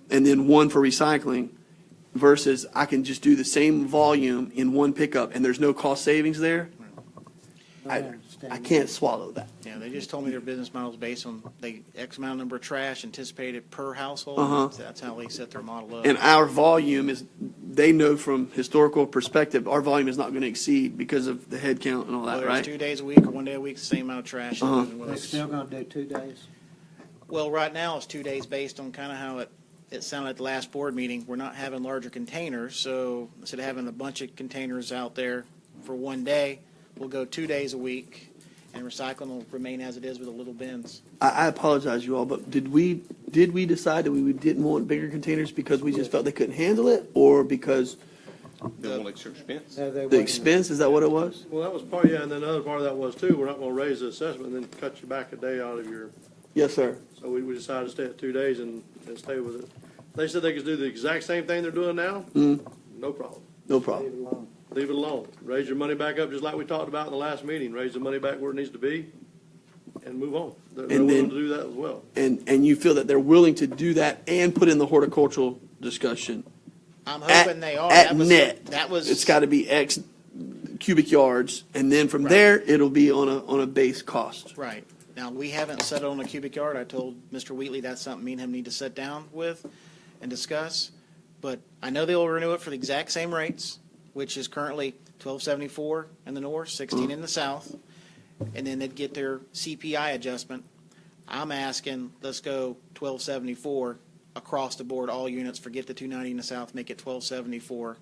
and then one for recycling, versus I can just do the same volume in one pickup and there's no cost savings there. I can't swallow that. Yeah, they just told me their business model is based on the X amount of number of trash anticipated per household. Uh-huh. That's how they set their model up. And our volume is, they know from historical perspective, our volume is not going to exceed because of the head count and all that, Whether it's right? 2 days a week or 1 day a week, the same amount of trash. Uh-huh. Whether They're it's- still gonna do 2 days? Well, right now, it's 2 days based on kind of how it sounded at the last board meeting. We're not having larger containers, so instead of having a bunch of containers out there for 1 day, we'll go 2 days a week, and recycling will remain as it is with the little bins. I apologize, you all, but did we decide that we didn't want bigger containers because we just felt they couldn't handle it, or because They want extra expense. the expense, is that what it was? Well, that was part, yeah, and then the other part of that was too, we're not gonna raise the assessment and then cut you back a day out of your, Yes, sir. so we decided to stay at 2 days and stay with it. They said they could do the exact same thing they're doing now, no problem. No problem. Leave it alone. Raise your money back up, just like we talked about in the last meeting. Raise the money back where it needs to be and move on. They're And willing then- to do that as well. And you feel that they're willing to do that and put in the horticultural discussion? I'm hoping they are. At That was- net. That was. It's got to be X cubic yards, and then from Right. there, it'll be on a base cost. Right. Now, we haven't settled on a cubic yard. I told Mr. Wheatley that's something me and him need to sit down with and discuss. But I know they'll renew it for the exact same rates, which is currently $12.74 in the north, 16 in the south. And then they'd get their CPI adjustment. I'm asking, let's go $12.74 across the board, all units, forget the $2.90 in the south, make it $12.74.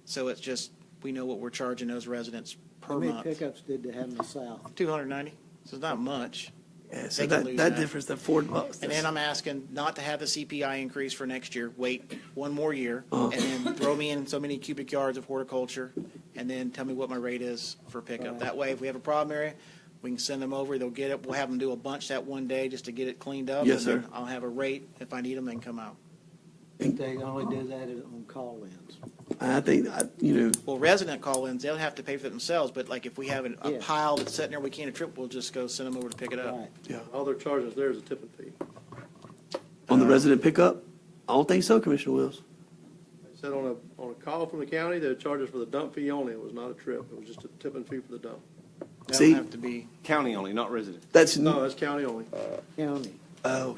So it's just, we know what we're charging those residents How per many month. pickups did they have in the south? 290, so it's not much. Yeah, so They can that, lose that that. difference, that $4. And then I'm asking not to have the CPI increase for next year, wait 1 more year, Uh-huh. and then throw me in so many cubic yards of horticulture, and then tell me what my rate is for pickup. Right. That way, if we have a problem area, we can send them over, they'll get it, we'll have them do a bunch that 1 day just to get it cleaned up. Yes, and then sir. I'll have a rate, if I need them, they can come out. They only do that on call-ins. I think, Well, resident call-ins, they'll have to pay for it themselves, but like if we have a Yeah. pile that's sitting there we can't trip, we'll just go send them over to pick it up. Right. All they're charging us there is a tipping fee. on the resident pickup, I don't think so, Commissioner Wills. They said on a call from the county, they'd charge us for the dump fee only. It was not a trip. It was just a tipping fee for the dump. That'll See? have to be, County only, not resident. That's, No, that's county only. County.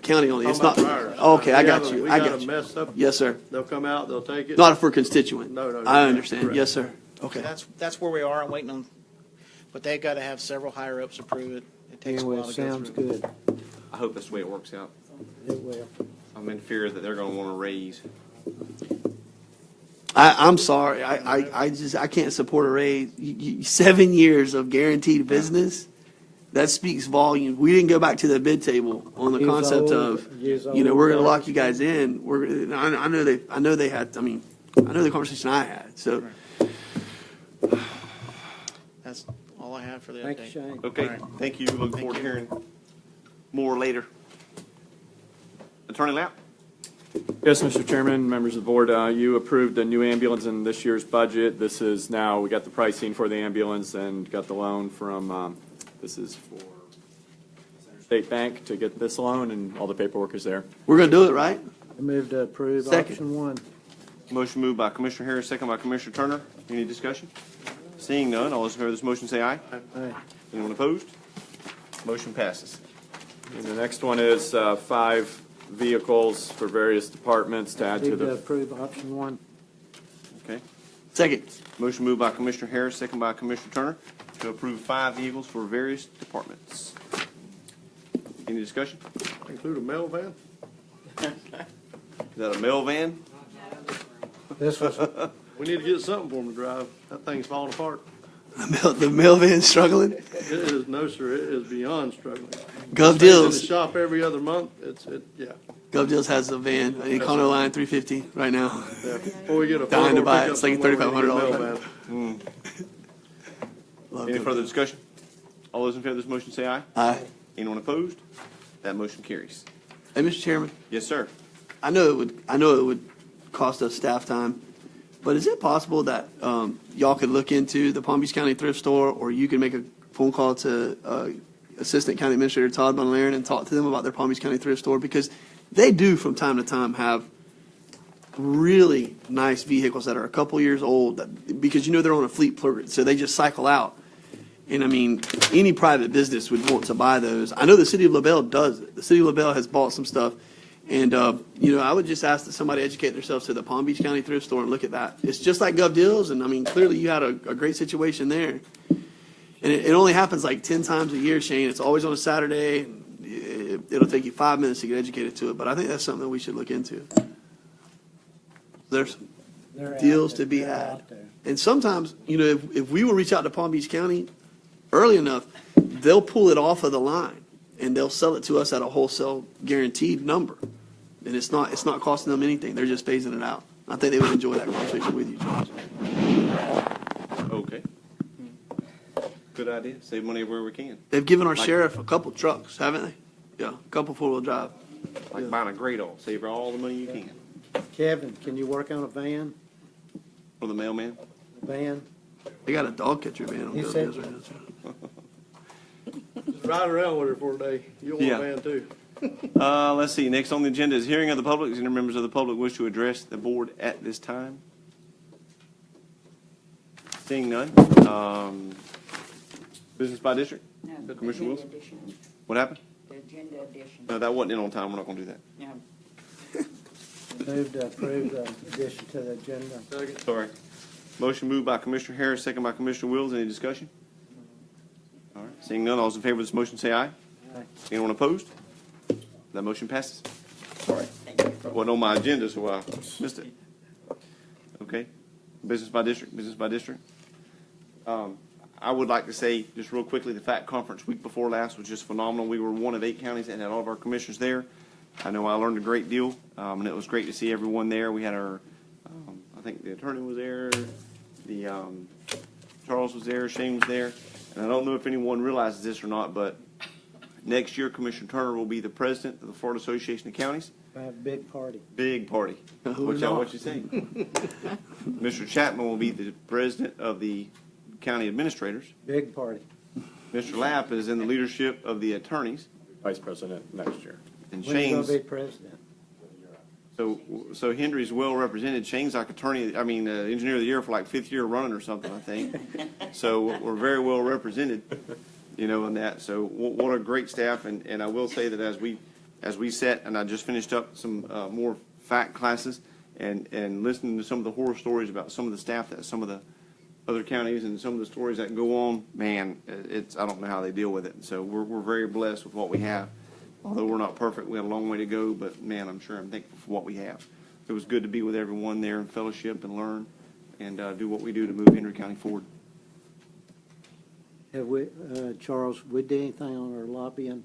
county only, it's Talking not, about ours. okay, I got you, We I got got it you. messed up. Yes, sir. They'll come out, they'll take it. Not for constituent. No, I no, understand, correct. yes, sir. so Okay. that's where we are, I'm waiting on, but they've got to have several higher-ups approve it. It takes a Anyway, while it to go sounds through. good. I hope that's the way it works out. It will. I'm in fear that they're going to want to raise. I'm sorry, I can't support a raise. 7 years of guaranteed business, that speaks volumes. We didn't go back to the bid table on the Years concept old, of, years we're old. gonna lock you guys in. I know they had, I know the conversation I had, so. That's all I have for the Thank you, update. Shane. Okay, All right. thank you. Look forward to hearing more later. Attorney Lapp? Yes, Mr. Chairman, members of the board, you approved a new ambulance in this year's budget. This is now, we got the pricing for the ambulance and got the loan from, this is for State Bank to get this loan, and all the paperwork is there. We're gonna do it, right? I move to approve Second. option 1. Motion moved by Commissioner Harris, second by Commissioner Turner. Any discussion? Seeing none, all those in favor of this motion say aye. Aye. Anyone opposed? Motion passes. And the next one is 5 vehicles for various departments to add to Move to the, approve option 1. Okay. Second. Motion moved by Commissioner Harris, second by Commissioner Turner, to approve 5 vehicles for various departments. Any discussion? Include a mail van? Is that a mail van? This was, We need to get something for them to drive. That thing's falling apart. The mail van's struggling. It is, no, sir, it is beyond struggling. Gov Stays in the Deals, shop every other month. Yeah. Gov Deals has a van, in Econo Line 350 right now. Yeah. Before we get a Dying to four-door buy it. pickup It's like somewhere, we need a $3,500 mail right van. Love Any Gov further Deals. discussion? All those in favor of this motion say aye. Aye. Anyone opposed? That motion carries. Hey, Mr. Chairman, Yes, sir. I know it would cost us staff time, but is it possible that y'all could look into the Palm Beach County Thrift Store, or you could make a phone call to Assistant County Administrator Todd Bonlaren and talk to them about their Palm Beach County Thrift Store? Because they do from time to time have really nice vehicles that are a couple years old because they're on a fleet program, so they just cycle out. And I mean, any private business would want to buy those. I know the city of LaBelle does it. The city of LaBelle has bought some stuff. And, I would just ask that somebody educate themselves to the Palm Beach County thrift store and look at that. It's just like Gov Deals, and I mean, clearly you had a great situation there. And it only happens like 10 times a year, Shane. It's always on a Saturday. And it'll take you 5 minutes to get educated to it, but I think that's something that we should look into. There's deals to be had. And sometimes, if we will reach out to Palm Beach County early enough, they'll pull it off of the line and they'll sell it to us at a wholesale guaranteed number. And it's not costing them anything. They're just phasing it out. I think they would enjoy that conversation with you, Charles. Okay. Good idea. Save money where we can. They've given our sheriff a couple trucks, haven't they? Yeah, a couple four-wheel drive. Like buying a great all. Save all the money you can. Kevin, can you work on a van? For the mailman. A van? They got a dog catcher van on He Gov said- Deals right now. Just ride around with her for a day. You'll want Yeah. a van too. Let's see. Next on the agenda is hearing of the public. Does any members of the public wish to address the board at this time? Seeing none. Business by district? No, the Commissioner agenda Wilson? addition. What happened? The agenda addition. No, that wasn't in on time. We're not going to do that. No. Move to approve the addition to the agenda. Sorry. Motion moved by Commissioner Harris, second by Commissioner Wills. Any discussion? All right. Seeing none, all those in favor of this motion say aye. Aye. Anyone opposed? That motion passes. Sorry. Wasn't on my agenda, so I missed it. Okay. Business by district, business by district. I would like to say, just real quickly, the FACT conference week before last was just phenomenal. We were one of 8 counties and had all of our commissioners there. I know I learned a great deal, and it was great to see everyone there. We had our, I think the attorney was there, Charles was there, Shane was there, and I don't know if anyone realizes this or not, but next year Commissioner Turner will be the president of the Florida Association of Counties. We have a big party. Big party. Watch out what you say. Mr. Chapman will be the president of the county administrators. Big party. Mr. Lapp is in the leadership of the attorneys. Vice president next year. And When's he Shane's, gonna be president? so Henry's well represented. Shane's like engineer of the year for like 5th year running or something, I think. So we're very well represented, in that. So what a great staff. And I will say that as we sat, and I just finished up some more fact classes and listening to some of the horror stories about some of the staff that some of the other counties and some of the stories that go on, man, I don't know how they deal with it. So we're very blessed with what we have. Although we're not perfect, we have a long way to go, but man, I'm thankful for what we have. It was good to be with everyone there and fellowship and learn and do what we do to move Henry County forward. Have we, Charles, we did anything on our lobbying?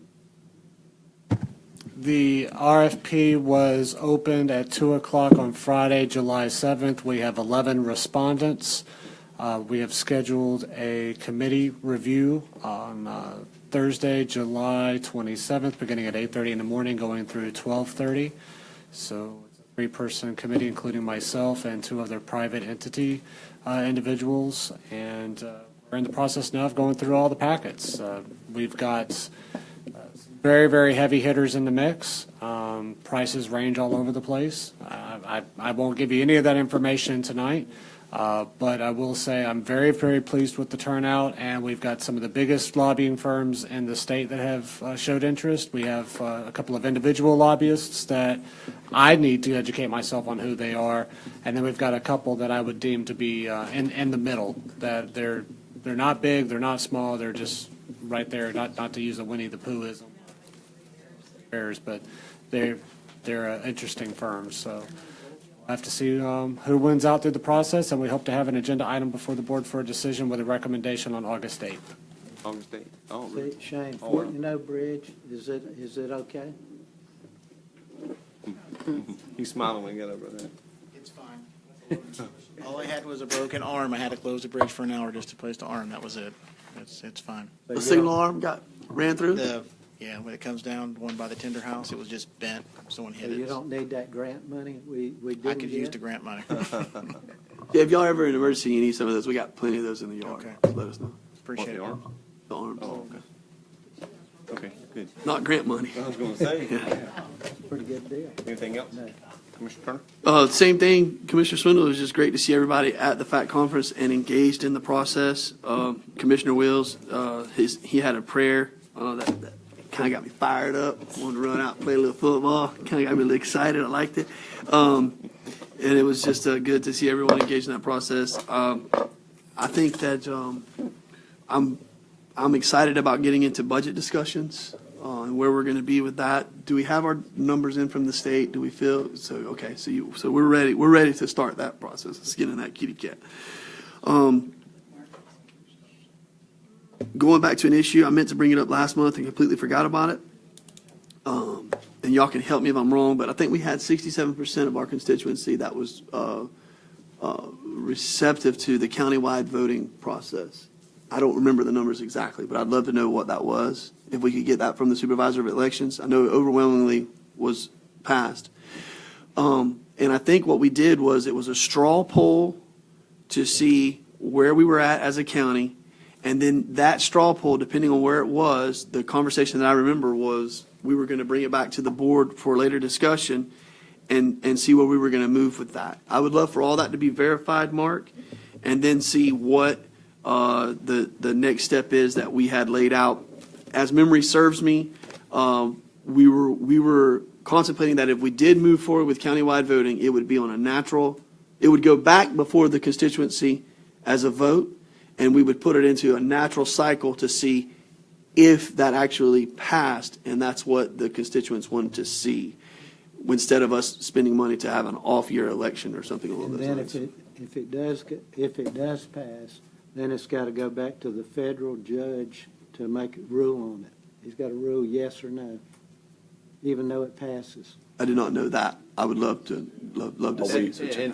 The RFP was opened at 2 o'clock on Friday, July 7th. We have 11 respondents. We have scheduled a committee review on Thursday, July 27th, beginning at 8:30 in the morning, going through 12:30. So it's a 3-person committee, including myself and 2 other private entity individuals. And we're in the process now of going through all the packets. We've got very, very heavy hitters in the mix. Prices range all over the place. I won't give you any of that information tonight, but I will say I'm very, very pleased with the turnout, and we've got some of the biggest lobbying firms in the state that have showed interest. We have a couple of individual lobbyists that I need to educate myself on who they are, and then we've got a couple that I would deem to be in the middle, that they're not big, they're not small, they're just right there, not to use a Winnie the Poohism, but they're interesting firms. So we'll have to see who wins out through the process, and we hope to have an agenda item before the board for a decision with a recommendation on August 8th. August 8th. Oh, See, really? Shane, Oh, wow. Fortino Bridge, is it okay? He's smiling when he got over there. It's fine. All I had was a broken arm. I had to close the bridge for an hour just to place the arm. That was it. It's fine. The signal arm ran through? Yeah, when it comes down, one by the tender house, it was just bent. Someone So hit you it. don't need that grant money we didn't I could use get? the grant money. Yeah, if y'all ever in an emergency, you need some of those. We got plenty of those in the yard. Okay. Just let us know. Appreciate it. What, The arms. Oh, okay. Okay, good. Not grant money. I was going to say. Appreciate pretty good deal. Anything else? No. Commissioner Turner? Same thing, Commissioner Swindle. It was just great to see everybody at the FACT conference and engaged in the process. Commissioner Wills, he had a prayer that kind of got me fired up. Wanted to run out and play a little football. Kind of got me really excited. I liked it. And it was just good to see everyone engaged in that process. I think that I'm excited about getting into budget discussions and where we're going to be with that. Do we have our numbers in from the state? Do we feel so? Okay, so we're ready. We're ready to start that process. Let's get in that kitty cat. Going back to an issue, I meant to bring it up last month and completely forgot about it. And y'all can help me if I'm wrong, but I think we had 67% of our constituency that was receptive to the countywide voting process. I don't remember the numbers exactly, but I'd love to know what that was. If we could get that from the supervisor of elections. I know it overwhelmingly was passed. And I think what we did was it was a straw poll to see where we were at as a county. And then that straw poll, depending on where it was, the conversation that I remember was we were going to bring it back to the board for later discussion and see where we were going to move with that. I would love for all that to be verified, Mark, and then see what the next step is that we had laid out. As memory serves me, we were contemplating that if we did move forward with countywide voting, it would be on a natural, it would go back before the constituency as a vote, and we would put it into a natural cycle to see if that actually passed, and that's what the constituents wanted to see, instead of us spending money to have an off-year election or something along And those then lines. if it does pass, then it's got to go back to the federal judge to make a rule on it. He's got to rule yes or no, even though it passes. I did not know that. I would love to see.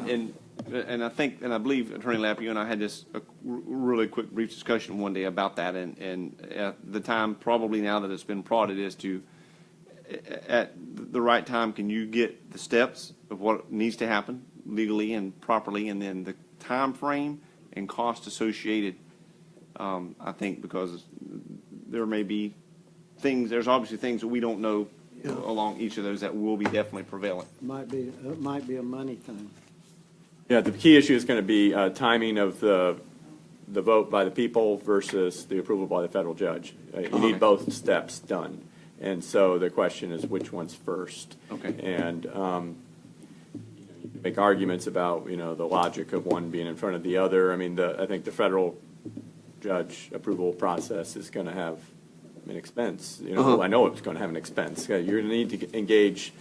And I think, and I believe, Attorney Lapp, you and I had this really quick, brief discussion one day about that. And at the time, probably now that it's been prodded, is to, at the right time, can you get the steps of what needs to happen legally and properly, and then the time frame and cost associated. I think because there may be things, there's obviously things that we don't know along each of those that will be definitely prevalent. It might be a money thing. Yeah, the key issue is going to be timing of the vote by the people versus the approval by the federal judge. You need both steps done. And so the question is which one's first. Okay. And you can make arguments about, the logic of one being in front of the other. I mean, I think the federal judge approval process is going to have an expense. I know it's going to have an expense. You're going to need to engage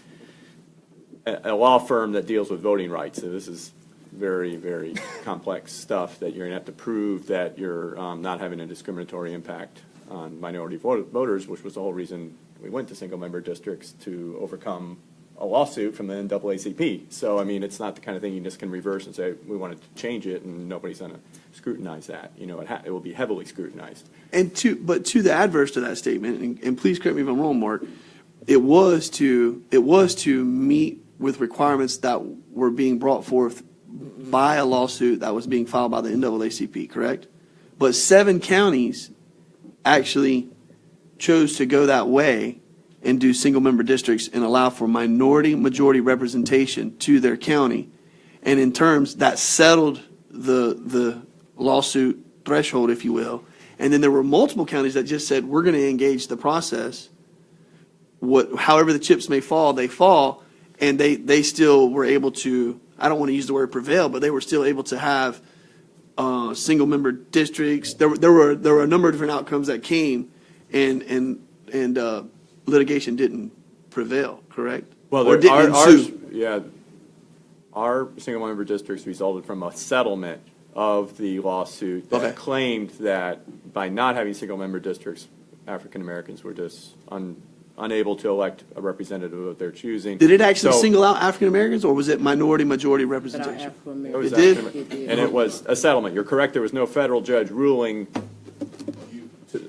a law firm that deals with voting rights. So this is very, very complex stuff that you're going to have to prove that you're not having a discriminatory impact on minority voters, which was the whole reason we went to single-member districts, to overcome a lawsuit from the NAACP. So, I mean, it's not the kind of thing you just can reverse and say, we wanted to change it, and nobody's going to scrutinize that. It will be heavily scrutinized. But to the adverse to that statement, and please correct me if I'm wrong, Mark, it was to meet with requirements that were being brought forth by a lawsuit that was being filed by the NAACP, correct? But 7 counties actually chose to go that way and do single-member districts and allow for minority-majority representation to their county. And in terms, that settled the lawsuit threshold, if you will. And then there were multiple counties that just said, we're going to engage the process. However the chips may fall, they fall. And they still were able to, I don't want to use the word prevail, but they were still able to have single-member districts. There were a number of different outcomes that came, and litigation didn't prevail, correct? Well, or didn't ensue. Our single-member districts resulted from a settlement of the lawsuit that claimed that by not having single-member districts, African Americans were just unable to elect a representative of their choosing. Did it actually single out African Americans, or was it minority-majority representation? It did? And it was a settlement. You're correct. There was no federal judge ruling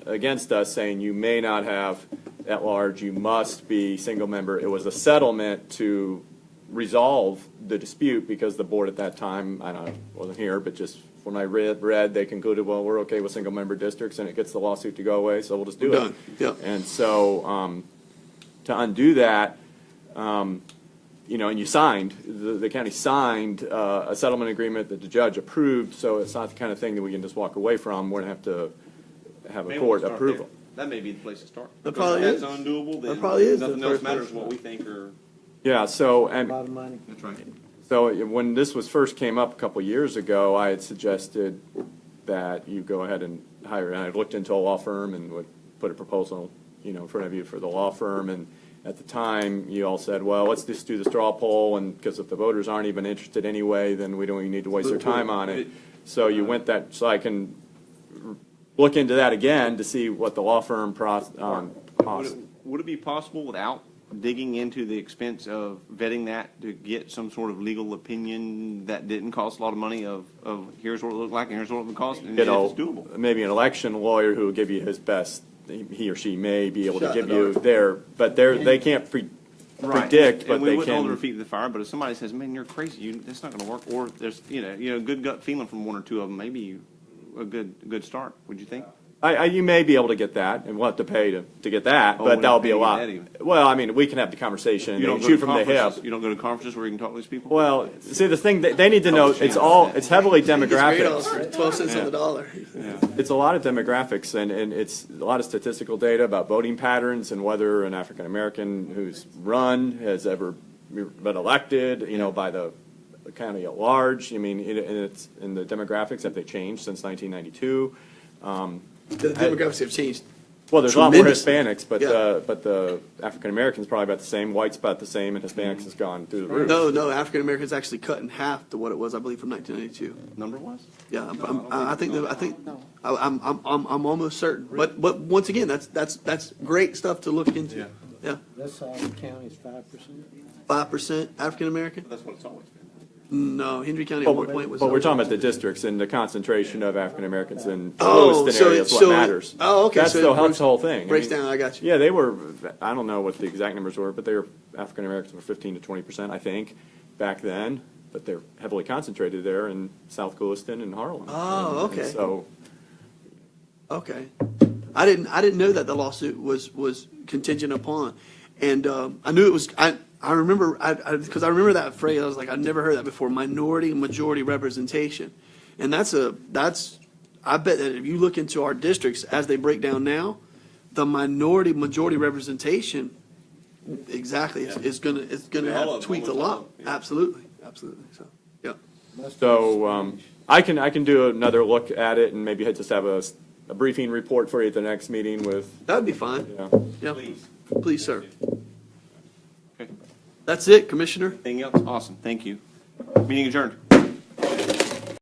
against us saying you may not have at large, you must be single member. It was a settlement to resolve the dispute because the board at that time, I wasn't here, but just when I read, they concluded, well, we're okay with single member districts and it gets the lawsuit to go away, so we'll just do it. Done. Yep. And so to undo that, you know, and you signed, the county signed a settlement agreement that the judge approved, so it's not the kind of thing that we can just walk away from. We're going to have to have a Maybe court we'll start approval. there. That may be the place to start. That Because probably if is. that's undoable, then That probably is the nothing else first matters place. what we think are, Yeah, so, A and lot of money. that's right. so when this was first came up a couple years ago, I had suggested that you go ahead and hire, and I looked into a law firm and would put a proposal, you know, in front of you for the law firm, and at the time, you all said, well, let's just do the straw poll, and because if the voters aren't even interested anyway, then we don't even need to waste their time on it. So you went that, so I can look into that again to see what the law firm cost. Would it be possible without digging into the expense of vetting that to get some sort of legal opinion that didn't cost a lot of money of here's what it looked like and here's what it would cost, and You if know, it's doable? maybe an election lawyer who will give you his best, he or she may be able to Shot give in the you dark. their, but they can't predict, but And we they wouldn't hold their can. feet to the fire, but if somebody says, man, you're crazy, that's not gonna work, or there's, good gut feeling from one or two of them, maybe a good start, would you think? You may be able to get that, and we'll have to pay to get that, Oh, but we'll that'll have to be a pay to lot. get that even. Well, I mean, we can have the conversation You don't and go shoot to from the hip. conferences? You don't go to conferences where you can talk to these people? Well, see, the thing, they need to know, it's heavily It's great demographics. on 12 cents on the dollar. It's a lot of demographics, and it's a lot of statistical data about voting patterns and whether an African-American who's run has ever been elected, by the county at large. I mean, and the demographics, have they changed since 1992? The demographics have changed. Well, there's a lot more tremendously. Hispanics, but Yeah. the African Americans probably about the same, whites about the same, and Hispanics has gone through the roof. No, African Americans actually cut in half to what it was, I believe, from 1992. Number was? Yeah, I'm almost certain. But once again, that's great stuff to look into. Yeah, That's all the county's 5%. 5% African American. That's what it's always been. No, Hendry County at But one point was. we're talking about the districts and the concentration of African Americans in Oh, Lewiston area is what matters. Oh, okay. That's so the it breaks- whole thing. Breaks down. I got you. Yeah, they were, I don't know what the exact numbers were, but they were, African Americans were 15 to 20%, I think, back then. But they're heavily concentrated there in South Lewiston and Harlan. Oh, And okay. so, Okay, I didn't know that the lawsuit was contingent upon, and I knew it was. I remember because I remember that phrase. I was like, I'd never heard that before. Minority and majority representation, and that's I bet that if you look into our districts as they break down now, the minority majority representation exactly is gonna Yeah, all of have them, tweaked a almost all lot. of them, yeah. Absolutely. So yeah. so I can do another look at it and maybe just have a briefing report for you at the next meeting with, That'd be fine. Yeah. Please. Please, sir. Okay. That's it, Commissioner. Anything else? Awesome, thank you. Meeting adjourned.